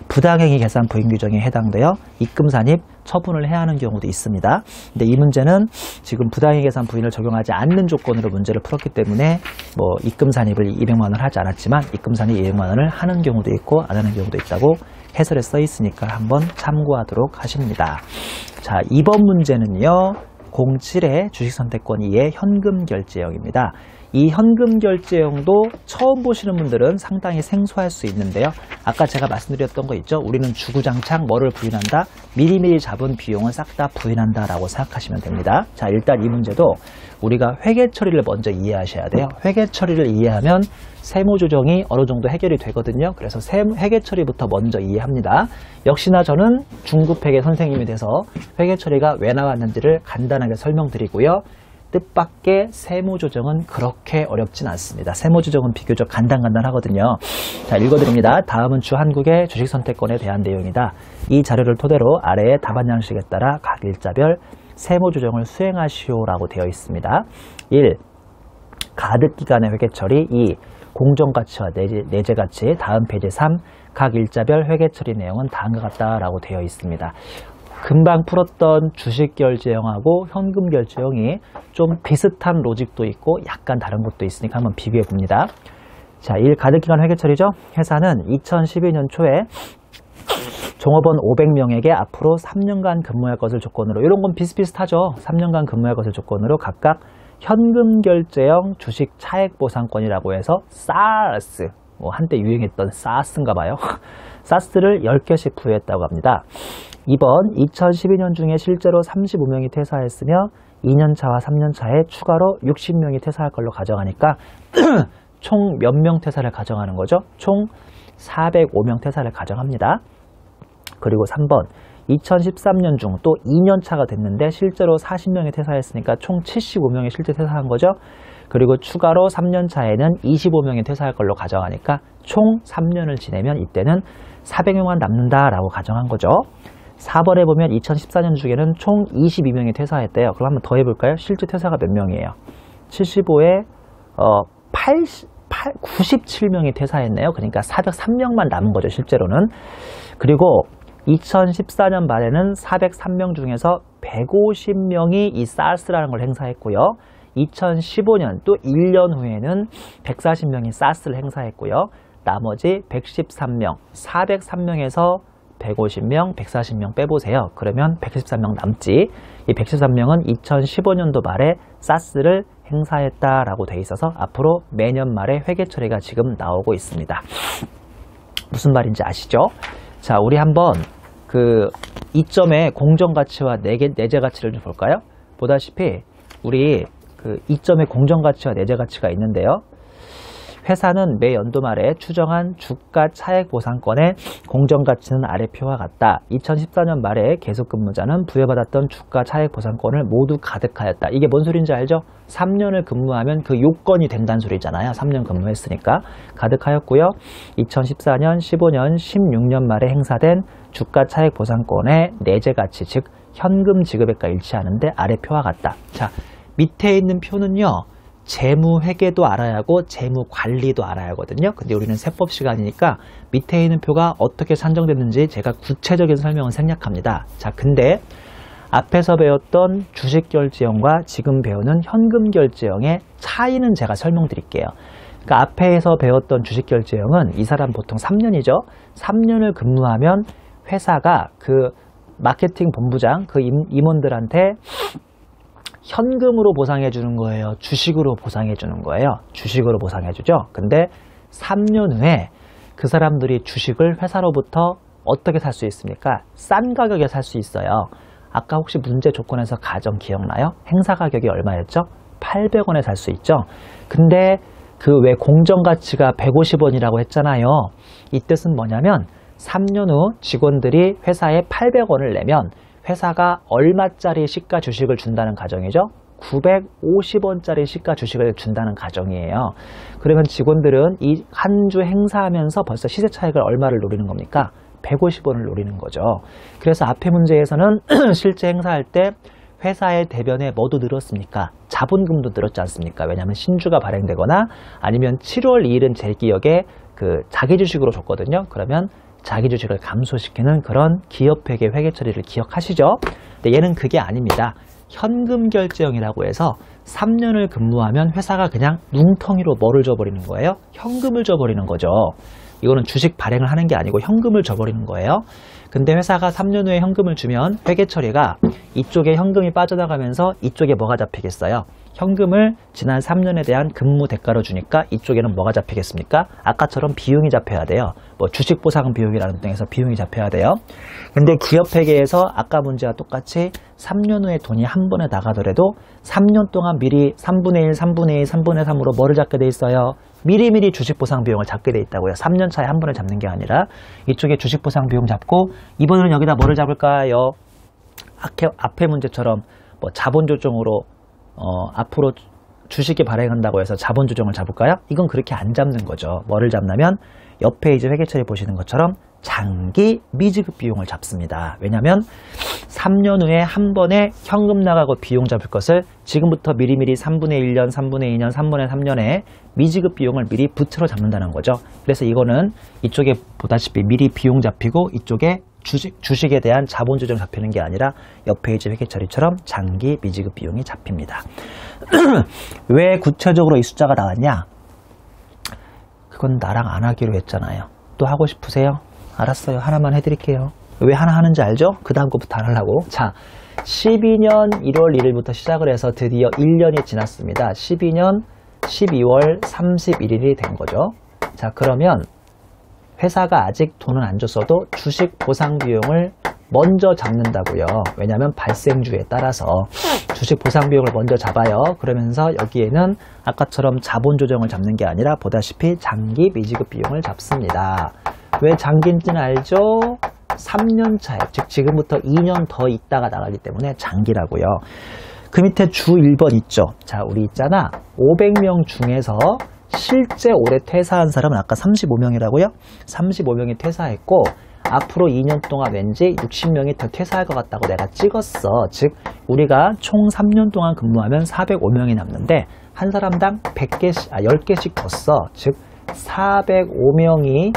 부당행위 계산 부인 규정에 해당되어 입금 산입 처분을 해야 하는 경우도 있습니다. 근데 이 문제는 지금 부당이익 계산 부인을 적용하지 않는 조건으로 문제를 풀었기 때문에 뭐 입금 산입을 200만 원을 하지 않았지만 입금 산입 200만 원을 하는 경우도 있고 안 하는 경우도 있다고 해설에 써 있으니까 한번 참고하도록 하십니다. 자, 2번 문제는요. 07의 주식선택권 2의 현금결제형입니다. 이 현금결제형도 처음 보시는 분들은 상당히 생소할 수 있는데요. 아까 제가 말씀드렸던 거 있죠. 우리는 주구장창 뭐를 부인한다? 미리미리 잡은 비용을 싹 다 부인한다 라고 생각하시면 됩니다. 자, 일단 이 문제도 우리가 회계처리를 먼저 이해하셔야 돼요. 회계처리를 이해하면 세무조정이 어느 정도 해결이 되거든요. 그래서 회계처리부터 먼저 이해합니다. 역시나 저는 중급회계 선생님이 돼서 회계처리가 왜 나왔는지를 간단하게 설명드리고요. 뜻밖의 세무조정은 그렇게 어렵진 않습니다. 세무조정은 비교적 간단하거든요. 자, 읽어드립니다. 다음은 주한국의 주식선택권에 대한 내용이다. 이 자료를 토대로 아래의 답안 양식에 따라 각 일자별 세무조정을 수행하시오라고 되어 있습니다. 1. 가득기간의 회계처리. 2. 공정가치와 내재가치. 다음 페이지 3. 각 일자별 회계처리 내용은 다음과 같다라고 되어 있습니다. 금방 풀었던 주식결제형하고 현금결제형이 좀 비슷한 로직도 있고 약간 다른 것도 있으니까 한번 비교해 봅니다. 자, 1. 가득기간 회계처리죠. 회사는 2012년 초에 종업원 500명에게 앞으로 3년간 근무할 것을 조건으로, 이런 건 비슷비슷하죠. 3년간 근무할 것을 조건으로 각각 현금결제형 주식 차액보상권이라고 해서 SARS, 뭐 한때 유행했던 SARS인가 봐요. SARS를 10개씩 부여했다고 합니다. 2번, 2012년 중에 실제로 35명이 퇴사했으며 2년차와 3년차에 추가로 60명이 퇴사할 걸로 가정하니까 총 몇 명 퇴사를 가정하는 거죠? 총 405명 퇴사를 가정합니다. 그리고 3번, 2013년 중 또 2년차가 됐는데 실제로 40명이 퇴사했으니까 총 75명이 실제 퇴사한 거죠. 그리고 추가로 3년차에는 25명이 퇴사할 걸로 가정하니까 총 3년을 지내면 이때는 400명만 남는다라고 가정한 거죠. 4번에 보면 2014년 중에는 총 22명이 퇴사했대요. 그럼 한번 더 해볼까요? 실제 퇴사가 몇 명이에요? 75에 97명이 퇴사했네요. 그러니까 403명만 남은 거죠, 실제로는. 그리고 2014년 말에는 403명 중에서 150명이 이 SARS라는 걸 행사했고요. 2015년 또 1년 후에는 140명이 SARS를 행사했고요. 나머지 113명, 403명에서 150명, 140명 빼보세요. 그러면 113명 남지. 이 113명은 2015년도 말에 SARS를 행사했다라고 돼 있어서 앞으로 매년 말에 회계처리가 지금 나오고 있습니다. 무슨 말인지 아시죠? 자, 우리 한번 그 이점의 공정가치와 내재가치를 좀 볼까요? 보다시피 우리 그 이점의 공정가치와 내재가치가 있는데요. 회사는 매 연도 말에 추정한 주가 차액 보상권의 공정가치는 아래 표와 같다. 2014년 말에 계속근무자는 부여받았던 주가 차액 보상권을 모두 가득하였다. 이게 뭔 소리인지 알죠? 3년을 근무하면 그 요건이 된다는 소리잖아요. 3년 근무했으니까 가득하였고요. 2014년, 15년, 16년 말에 행사된 주가 차액 보상권의 내재가치, 즉 현금 지급액과 일치하는데 아래 표와 같다. 자, 밑에 있는 표는요. 재무회계도 알아야 하고 재무관리도 알아야 하거든요. 근데 우리는 세법 시간이니까 밑에 있는 표가 어떻게 산정됐는지 제가 구체적인 설명을 생략합니다. 자, 근데 앞에서 배웠던 주식결제형과 지금 배우는 현금결제형의 차이는 제가 설명드릴게요. 그러니까 앞에서 배웠던 주식결제형은 이 사람 보통 3년이죠. 3년을 근무하면 회사가 그 마케팅 본부장, 그 임원들한테 현금으로 보상해 주는 거예요? 주식으로 보상해 주는 거예요? 주식으로 보상해 주죠. 근데 3년 후에 그 사람들이 주식을 회사로부터 어떻게 살 수 있습니까? 싼 가격에 살 수 있어요. 아까 혹시 문제 조건에서 가정 기억나요? 행사 가격이 얼마였죠? 800원에 살 수 있죠. 근데 그 왜 공정가치가 150원이라고 했잖아요. 이 뜻은 뭐냐면 3년 후 직원들이 회사에 800원을 내면 회사가 얼마짜리 시가 주식을 준다는 가정이죠? 950원짜리 시가 주식을 준다는 가정이에요. 그러면 직원들은 이 한 주 행사하면서 벌써 시세 차익을 얼마를 노리는 겁니까? 150원을 노리는 거죠. 그래서 앞에 문제에서는 실제 행사할 때 회사의 대변에 뭐도 늘었습니까? 자본금도 늘었지 않습니까? 왜냐하면 신주가 발행되거나 아니면 7월 2일은 제 기억에 그 자기 주식으로 줬거든요. 그러면 자기 주식을 감소시키는 그런 기업회계 회계 처리를 기억하시죠? 근데 얘는 그게 아닙니다. 현금 결제형이라고 해서 3년을 근무하면 회사가 그냥 뭉텅이로 뭐를 줘버리는 거예요? 현금을 줘버리는 거죠. 이거는 주식 발행을 하는 게 아니고 현금을 줘버리는 거예요. 근데 회사가 3년 후에 현금을 주면 회계 처리가 이쪽에 현금이 빠져나가면서 이쪽에 뭐가 잡히겠어요? 현금을 지난 3년에 대한 근무 대가로 주니까 이쪽에는 뭐가 잡히겠습니까? 아까처럼 비용이 잡혀야 돼요. 뭐 주식 보상 비용이라는 등에서 비용이 잡혀야 돼요. 근데 기업 회계에서 아까 문제와 똑같이 3년 후에 돈이 한 번에 나가더라도 3년 동안 미리 3분의 1, 3분의 2, 3분의 3으로 뭐를 잡게 돼 있어요? 미리미리 주식 보상 비용을 잡게 돼 있다고요. 3년 차에 한 번에 잡는 게 아니라 이쪽에 주식 보상 비용 잡고 이번에는 여기다 뭐를 잡을까요? 앞에 문제처럼 뭐 자본 조정으로 앞으로 주식이 발행한다고 해서 자본 조정을 잡을까요? 이건 그렇게 안 잡는 거죠. 뭐를 잡냐면 옆에 이제 회계처리 보시는 것처럼 장기 미지급 비용을 잡습니다. 왜냐하면 3년 후에 한 번에 현금 나가고 비용 잡을 것을 지금부터 미리미리 3분의 1년, 3분의 2년, 3분의 3년에 미지급 비용을 미리 부채로 잡는다는 거죠. 그래서 이거는 이쪽에 보다시피 미리 비용 잡히고 이쪽에 주식에 대한 자본 조정 잡히는 게 아니라 옆에 이제 회계 처리처럼 장기 미지급 비용이 잡힙니다. 왜 구체적으로 이 숫자가 나왔냐? 그건 나랑 안 하기로 했잖아요. 또 하고 싶으세요? 알았어요. 하나만 해드릴게요. 왜 하나 하는지 알죠? 그 다음 거부터 안 하려고. 자, 12년 1월 1일부터 시작을 해서 드디어 1년이 지났습니다. 12년 12월 31일이 된 거죠. 자, 그러면 회사가 아직 돈은 안 줬어도 주식 보상 비용을 먼저 잡는다고요. 왜냐하면 발생주에 따라서 주식 보상 비용을 먼저 잡아요. 그러면서 여기에는 아까처럼 자본 조정을 잡는 게 아니라 보다시피 장기 미지급 비용을 잡습니다. 왜 장기인지는 알죠? 3년 차에, 즉 지금부터 2년 더 있다가 나가기 때문에 장기라고요. 그 밑에 주 1번 있죠. 자, 우리 있잖아. 500명 중에서 실제 올해 퇴사한 사람은 아까 35명이라고요? 35명이 퇴사했고 앞으로 2년 동안 왠지 60명이 더 퇴사할 것 같다고 내가 찍었어. 즉 우리가 총 3년 동안 근무하면 405명이 남는데 한 사람당 10개씩 줬어. 즉 405명이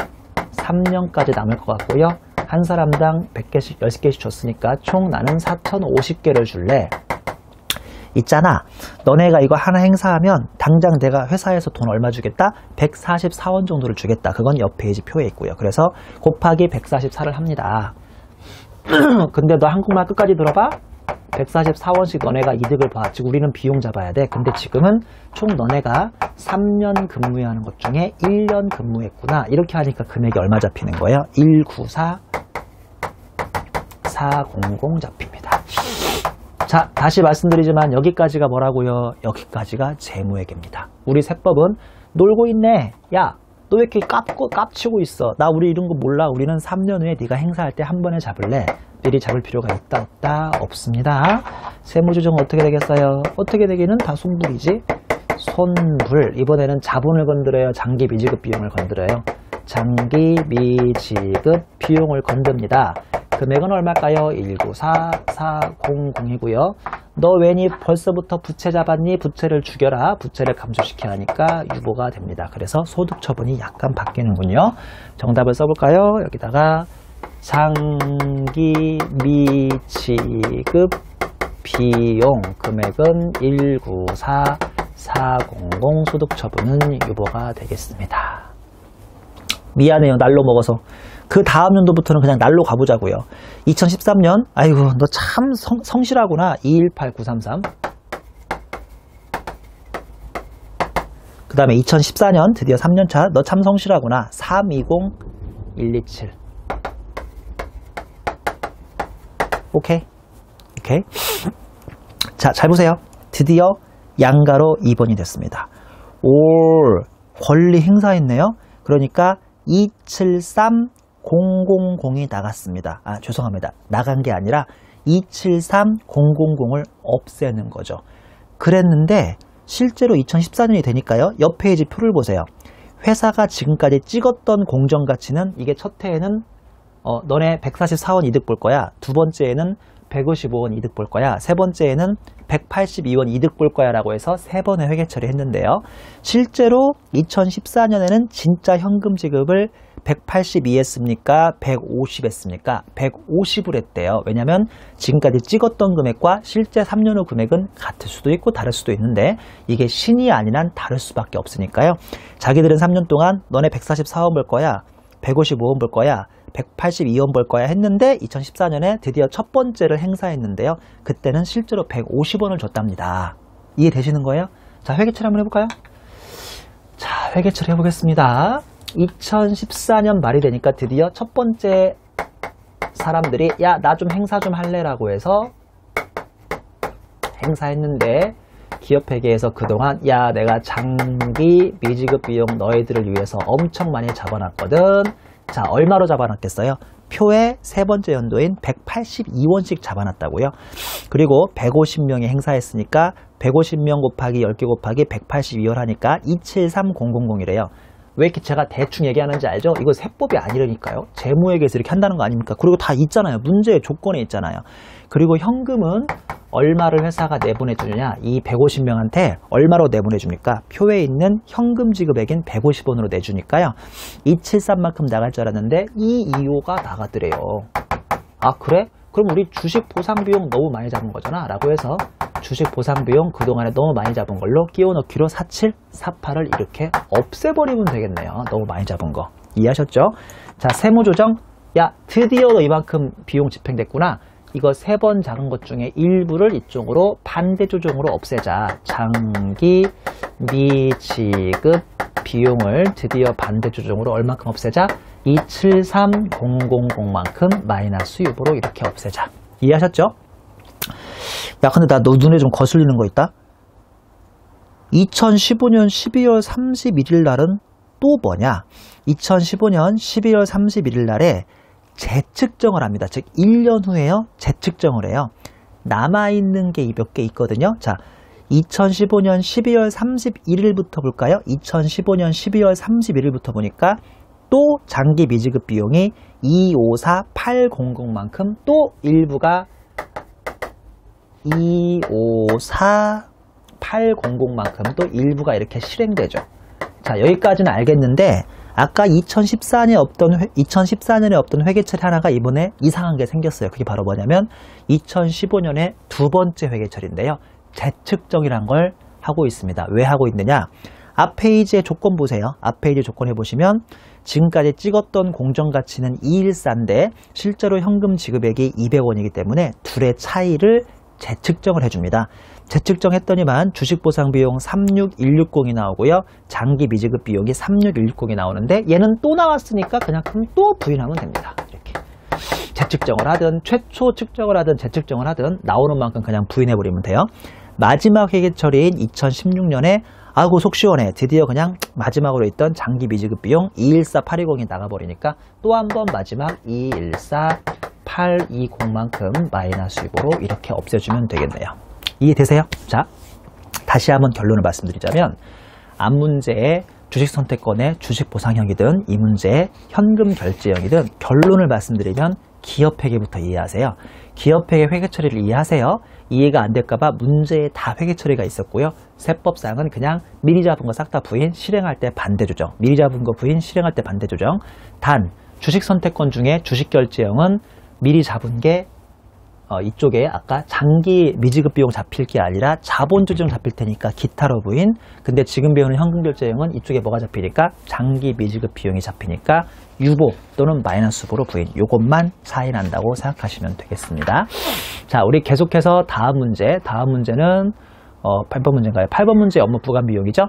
3년까지 남을 것 같고요. 한 사람당 100개씩 10개씩 줬으니까 총 나는 4050개를 줄래. 있잖아. 너네가 이거 하나 행사하면 당장 내가 회사에서 돈 얼마 주겠다? 144원 정도를 주겠다. 그건 옆 페이지 표에 있고요. 그래서 곱하기 144를 합니다. 근데 너 한국말 끝까지 들어봐? 144원씩 너네가 이득을 봐. 즉 우리는 비용 잡아야 돼. 근데 지금은 총 너네가 3년 근무해야 하는 것 중에 1년 근무했구나. 이렇게 하니까 금액이 얼마 잡히는 거예요? 194 400 잡힙니다. 자, 다시 말씀드리지만 여기까지가 뭐라고요? 여기까지가 재무회계입니다. 우리 세법은 놀고 있네. 야, 너 왜 이렇게 깝치고 있어? 나 우리 이런 거 몰라. 우리는 3년 후에 네가 행사할 때 한 번에 잡을래? 미리 잡을 필요가 있다 없다? 없습니다. 세무조정은 어떻게 되겠어요? 어떻게 되기는 다 손불이지. 손불. 이번에는 자본을 건드려요? 장기 미지급 비용을 건드려요? 장기 미지급 비용을 건듭니다. 금액은 얼마일까요? 194,400이고요. 너 왠이 벌써부터 부채 잡았니? 부채를 죽여라. 부채를 감소시켜야 하니까 유보가 됩니다. 그래서 소득 처분이 약간 바뀌는군요. 정답을 써볼까요? 여기다가 장기 미지급 비용 금액은 194,400 소득 처분은 유보가 되겠습니다. 미안해요. 날로 먹어서. 그 다음 연도부터는 그냥 날로 가보자고요. 2013년 아이고 너 참 성실하구나. 218933. 그 다음에 2014년 드디어 3년차 너 참 성실하구나. 320127. 오케이. 자, 잘 보세요. 드디어 양가로 2번이 됐습니다. 올 권리 행사했네요. 그러니까 273000이 나갔습니다. 아, 죄송합니다. 나간 게 아니라 273000을 없애는 거죠. 그랬는데 실제로 2014년이 되니까요. 옆 페이지 표를 보세요. 회사가 지금까지 찍었던 공정가치는 이게 첫 해에는 너네 144원 이득 볼 거야. 두 번째에는 155원 이득 볼 거야. 세 번째에는 182원 이득 볼 거야 라고 해서 3번의 회계 처리했는데요. 실제로 2014년에는 진짜 현금 지급을 182 했습니까? 150 했습니까? 150을 했대요. 왜냐면 지금까지 찍었던 금액과 실제 3년 후 금액은 같을 수도 있고 다를 수도 있는데 이게 신이 아닌 한 다를 수밖에 없으니까요. 자기들은 3년 동안 너네 144원 벌 거야, 155원 벌 거야, 182원 벌 거야 했는데 2014년에 드디어 첫 번째를 행사했는데요. 그때는 실제로 150원을 줬답니다. 이해되시는 거예요? 자, 회계처리 한번 해볼까요? 자, 회계처리 해보겠습니다. 2014년 말이 되니까 드디어 첫 번째 사람들이 야, 나 좀 행사 좀 할래 라고 해서 행사했는데 기업회계에서 그동안 야, 내가 장기 미지급 비용 너희들을 위해서 엄청 많이 잡아놨거든. 자, 얼마로 잡아놨겠어요? 표에 세 번째 연도인 182원씩 잡아놨다고요. 그리고 150명이 행사했으니까 150명 곱하기 10개 곱하기 182원 하니까 273000이래요. 왜 이렇게 제가 대충 얘기하는지 알죠? 이거 세법이 아니라니까요. 재무회계에서 이렇게 한다는 거 아닙니까? 그리고 다 있잖아요. 문제의 조건에 있잖아요. 그리고 현금은 얼마를 회사가 내보내 주느냐? 이 150명한테 얼마로 내보내 줍니까? 표에 있는 현금 지급액인 150원으로 내주니까요. 273만큼 나갈 줄 알았는데 225가 나가더래요. 아, 그래? 그럼 우리 주식 보상 비용 너무 많이 잡은 거잖아 라고 해서 주식 보상 비용 그동안에 너무 많이 잡은 걸로 끼워 넣기로 47, 48을 이렇게 없애버리면 되겠네요. 너무 많이 잡은 거. 이해하셨죠? 자, 세무조정. 야, 드디어 너 이만큼 비용 집행됐구나. 이거 3번 작은 것 중에 일부를 이쪽으로 반대 조정으로 없애자. 장기 미지급 비용을 드디어 반대 조정으로 얼만큼 없애자? 273000만큼 마이너스 유보로 이렇게 없애자. 이해하셨죠? 야, 근데 나 너 눈에 좀 거슬리는 거 있다? 2015년 12월 31일 날은 또 뭐냐? 2015년 12월 31일 날에 재측정을 합니다. 즉 1년 후에요. 재측정을 해요. 남아있는 게 몇 개 있거든요. 자, 2015년 12월 31일부터 볼까요? 2015년 12월 31일부터 보니까 또 장기 미지급 비용이 254800만큼 또 일부가 254800만큼 또 일부가 이렇게 실행되죠. 자, 여기까지는 알겠는데 아까 2014년에 없던 회계처리 하나가 이번에 이상한 게 생겼어요. 그게 바로 뭐냐면 2015년에 두 번째 회계처리인데요. 재측정이란 걸 하고 있습니다. 왜 하고 있느냐? 앞 페이지의 조건 보세요. 앞 페이지 조건 해보시면 지금까지 찍었던 공정가치는 214인데 실제로 현금 지급액이 200원이기 때문에 둘의 차이를 재측정을 해줍니다. 재측정했더니만 주식보상비용 36160이 나오고요. 장기 미지급 비용이 36160이 나오는데 얘는 또 나왔으니까 그냥 또 부인하면 됩니다. 이렇게 재측정을 하든 최초 측정을 하든 재측정을 하든 나오는 만큼 그냥 부인해버리면 돼요. 마지막 회계처리인 2016년에 아이고 속 시원해. 드디어 그냥 마지막으로 있던 장기 미지급 비용 214820이 나가버리니까 또 한 번 마지막 214820만큼 마이너스 유보로 이렇게 없애주면 되겠네요. 이해되세요? 자, 다시 한번 결론을 말씀드리자면 앞 문제의 주식 선택권의 주식 보상형이든 이 문제의 현금 결제형이든 결론을 말씀드리면 기업회계부터 이해하세요. 기업회계 회계처리를 이해하세요. 이해가 안 될까봐 문제에 다 회계처리가 있었고요. 세법상은 그냥 미리 잡은 거 싹 다 부인, 실행할 때 반대 조정. 미리 잡은 거 부인, 실행할 때 반대 조정. 단, 주식 선택권 중에 주식 결제형은 미리 잡은 게 이쪽에 아까 장기 미지급 비용 잡힐 게 아니라 자본 조정 잡힐 테니까 기타로 부인. 근데 지금 배우는 현금 결제형은 이쪽에 뭐가 잡히니까 장기 미지급 비용이 잡히니까 유보 또는 마이너스 유보로 부인. 요것만 차이 난다고 생각하시면 되겠습니다. 자, 우리 계속해서 다음 문제는 8번 문제인가요? 8번 문제 업무 부감 비용이죠.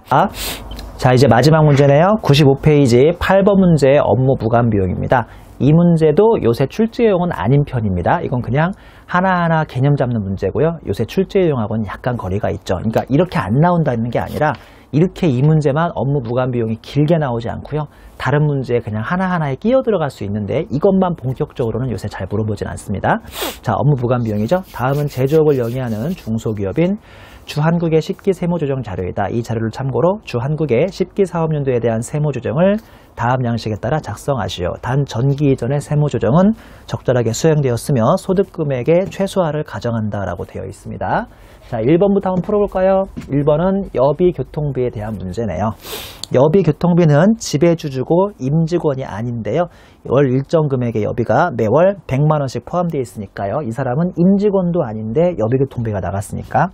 자, 이제 마지막 문제네요. 95페이지 8번 문제의 업무 부감 비용입니다. 이 문제도 요새 출제용은 아닌 편입니다. 이건 그냥 하나하나 개념 잡는 문제고요. 요새 출제용하고는 약간 거리가 있죠. 그러니까 이렇게 안 나온다는 게 아니라 이렇게 이 문제만 업무 부감 비용이 길게 나오지 않고요. 다른 문제에 그냥 하나하나에 끼어 들어갈 수 있는데 이것만 본격적으로는 요새 잘 물어보진 않습니다. 자, 업무 부감 비용이죠. 다음은 제조업을 영위하는 중소기업인 주한국의 10기 세무조정 자료이다. 이 자료를 참고로 주한국의 10기 사업연도에 대한 세무조정을 다음 양식에 따라 작성하시오. 단 전기 이전의 세무조정은 적절하게 수행되었으며 소득금액의 최소화를 가정한다라고 되어 있습니다. 자, 1번부터 한번 풀어볼까요? 1번은 여비교통비에 대한 문제네요. 여비교통비는 지배주주고 임직원이 아닌데요. 월 일정 금액의 여비가 매월 100만원씩 포함되어 있으니까요. 이 사람은 임직원도 아닌데 여비교통비가 나갔으니까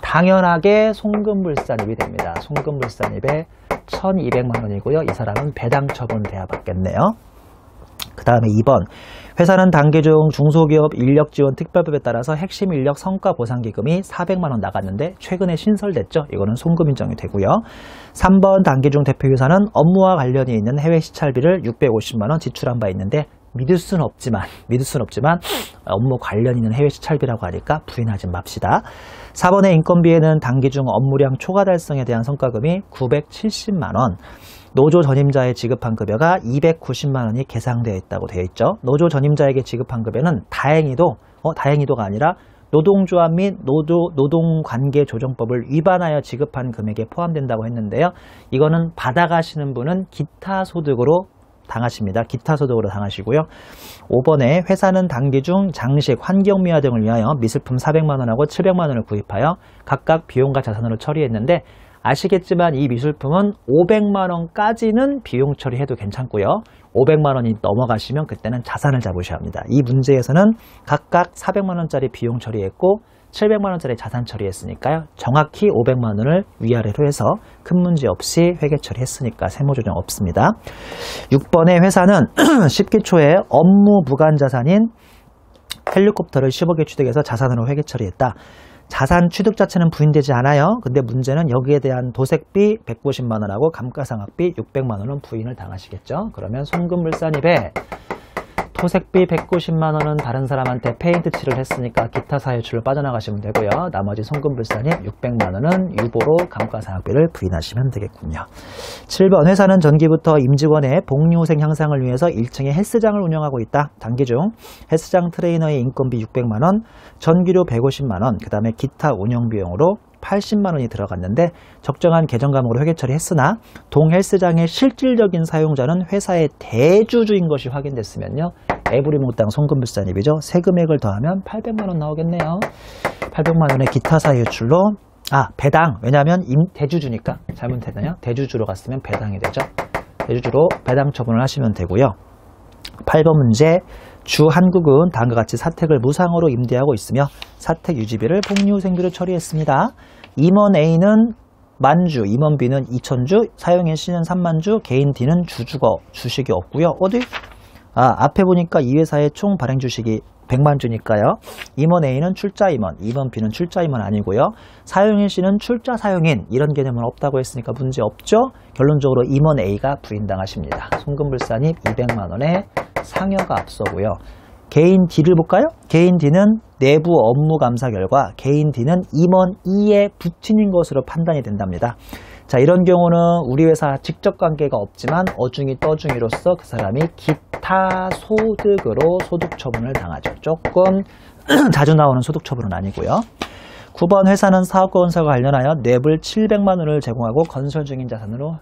당연하게 송금불산입이 됩니다. 송금불산입에 1200만원이고요. 이 사람은 배당 처분돼야 받겠네요. 그 다음에 2번, 회사는 단기 중 중소기업 인력지원 특별법에 따라서 핵심 인력 성과보상기금이 400만원 나갔는데 최근에 신설됐죠. 이거는 송금 인정이 되고요. 3번, 단기 중 대표이사는 업무와 관련이 있는 해외 시찰비를 650만원 지출한 바 있는데 믿을 수는 없지만 업무 관련 있는 해외 시찰비라고 하니까 부인하지 맙시다. 4번의 인건비에는 단기 중 업무량 초과 달성에 대한 성과금이 970만원, 노조 전임자에 지급한 급여가 290만원이 계상되어 있다고 되어 있죠. 노조 전임자에게 지급한 급여는 다행히도가 아니라 노동조합 및 노동관계조정법을 위반하여 지급한 금액에 포함된다고 했는데요. 이거는 받아가시는 분은 기타 소득으로 당하십니다. 기타 소득으로 당하시고요. 5번에 회사는 단기 중 장식, 환경미화 등을 위하여 미술품 400만원하고 700만원을 구입하여 각각 비용과 자산으로 처리했는데 아시겠지만 이 미술품은 500만원까지는 비용 처리해도 괜찮고요. 500만원이 넘어가시면 그때는 자산을 잡으셔야 합니다. 이 문제에서는 각각 400만원짜리 비용 처리했고 700만원짜리 자산 처리했으니까요. 정확히 500만원을 위아래로 해서 큰 문제 없이 회계 처리했으니까 세무조정 없습니다. 6번에 회사는 10기 초에 업무 무관 자산인 헬리콥터를 10억에 취득해서 자산으로 회계 처리했다. 자산 취득 자체는 부인되지 않아요. 근데 문제는 여기에 대한 도색비 190만원하고 감가상각비 600만원은 부인을 당하시겠죠. 그러면 송금불산입에 토색비 190만원은 다른 사람한테 페인트 칠을 했으니까 기타 사유출로 빠져나가시면 되고요. 나머지 송금불산입 600만원은 유보로 감가상각비를 부인하시면 되겠군요. 7번, 회사는 전기부터 임직원의 복리후생 향상을 위해서 1층에 헬스장을 운영하고 있다. 단기 중 헬스장 트레이너의 인건비 600만원, 전기료 150만원, 그 다음에 기타 운영비용으로 80만원이 들어갔는데 적정한 계정 과목으로 회계 처리했으나 동 헬스장의 실질적인 사용자는 회사의 대주주인 것이 확인됐으면요. 에브리 몽땅 송금불산입이죠. 세금액을 더하면 800만원 나오겠네요. 800만원의 기타 사유출로 배당, 왜냐하면 대주주니까 잘못했나요? 대주주로 갔으면 배당이 되죠. 대주주로 배당 처분을 하시면 되고요. 8번 문제, 주한국은 다음과 같이 사택을 무상으로 임대하고 있으며 사택 유지비를 복리후생비로 처리했습니다. 임원 A는 만주, 임원 B는 2000주, 사용인 C는 3만주, 개인 D는 주식이 없고요. 어디? 앞에 보니까 이 회사의 총 발행 주식이 100만 주니까요. 임원 A는 출자 임원, 임원 B는 출자 임원 아니고요. 사용인 C는 출자 사용인, 이런 개념은 없다고 했으니까 문제 없죠? 결론적으로 임원 A가 부인당하십니다. 송금불산입 200만원에 상여가 앞서고요. 개인 D를 볼까요? 개인 D는 내부 업무 감사 결과 개인 D는 임원 E의 부친인 것으로 판단이 된답니다. 자, 이런 경우는 우리 회사 직접 관계가 없지만 어중이 떠중이로서 그 사람이 기타 소득으로 소득 처분을 당하죠. 조금 자주 나오는 소득 처분은 아니고요. 9번, 회사는 사업과 건설과 관련하여 뇌물 700만원을 제공하고 건설 중인 자산으로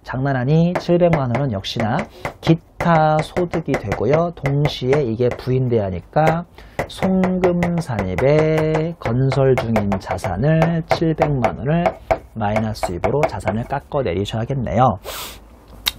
장난하니 700만원은 역시나 기타 소득이 되고요. 동시에 이게 부인돼야 하니까 송금산입에 건설 중인 자산을 700만원을 마이너스 입으로 자산을 깎아 내리셔야겠네요.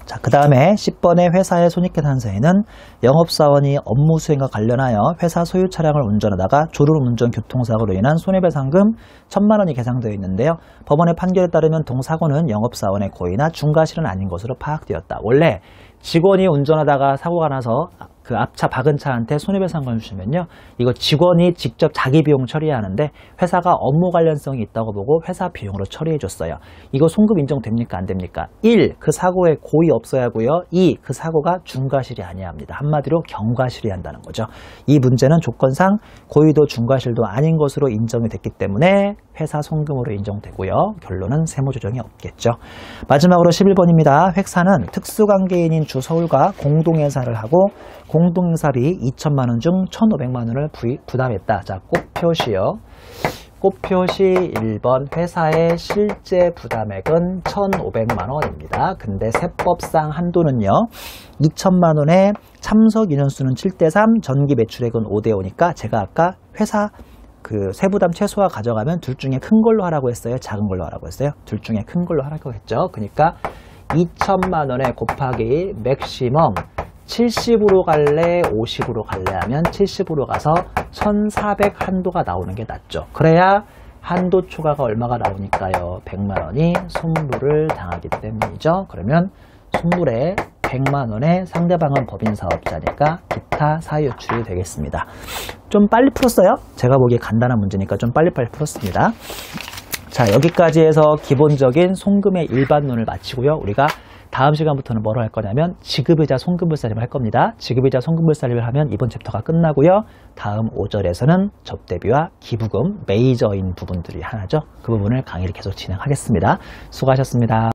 자, 그 다음에 10번의 회사의 손익계산서에는 영업사원이 업무 수행과 관련하여 회사 소유 차량을 운전하다가 졸음운전 교통사고로 인한 손해배상금 1000만원이 계상되어 있는데요. 법원의 판결에 따르면 동사고는 영업사원의 고의나 중과실은 아닌 것으로 파악되었다. 원래 직원이 운전하다가 사고가 나서 그 앞차 박은 차한테 손해배상금을 주시면요, 이거 직원이 직접 자기 비용 처리해야 하는데 회사가 업무 관련성이 있다고 보고 회사 비용으로 처리해 줬어요. 이거 송금 인정됩니까? 안 됩니까? 1. 그 사고에 고의 없어야 하고요. 2. 그 사고가 중과실이 아니어야 합니다. 한마디로 경과실이 한다는 거죠. 이 문제는 조건상 고의도 중과실도 아닌 것으로 인정이 됐기 때문에 회사 송금으로 인정되고요. 결론은 세무조정이 없겠죠. 마지막으로 11번입니다. 회사는 특수관계인인 주 서울과 공동회사를 하고 공동회사비 2천만원 중 1,500만원을 부담했다. 자, 꼭 표시요. 꽃표시 1번 회사의 실제 부담액은 1,500만원입니다. 근데 세법상 한도는요. 2천만원에 참석 인원수는 7대3, 전기 매출액은 5대5니까 제가 아까 회사 그 세부담 최소화 가져가면 둘 중에 큰 걸로 하라고 했어요? 작은 걸로 하라고 했어요? 둘 중에 큰 걸로 하라고 했죠. 그러니까 2천만원에 곱하기 맥시멈 70으로 갈래 50으로 갈래 하면 70으로 가서 1400 한도가 나오는 게 낫죠. 그래야 한도 초과가 얼마가 나오니까요. 100만원이 손물을 당하기 때문이죠. 그러면 손물에 100만원에 상대방은 법인 사업자니까 기타 사유출이 되겠습니다. 좀 빨리 풀었어요. 제가 보기에 간단한 문제니까 좀 빨리빨리 풀었습니다. 자, 여기까지 해서 기본적인 송금의 일반론을 마치고요. 우리가 다음 시간부터는 뭐로 할 거냐면 지급이자 송금불살림을 할 겁니다. 지급이자 송금불살림을 하면 이번 챕터가 끝나고요. 다음 5절에서는 접대비와 기부금, 메이저인 부분들이 하나죠. 그 부분을 강의를 계속 진행하겠습니다. 수고하셨습니다.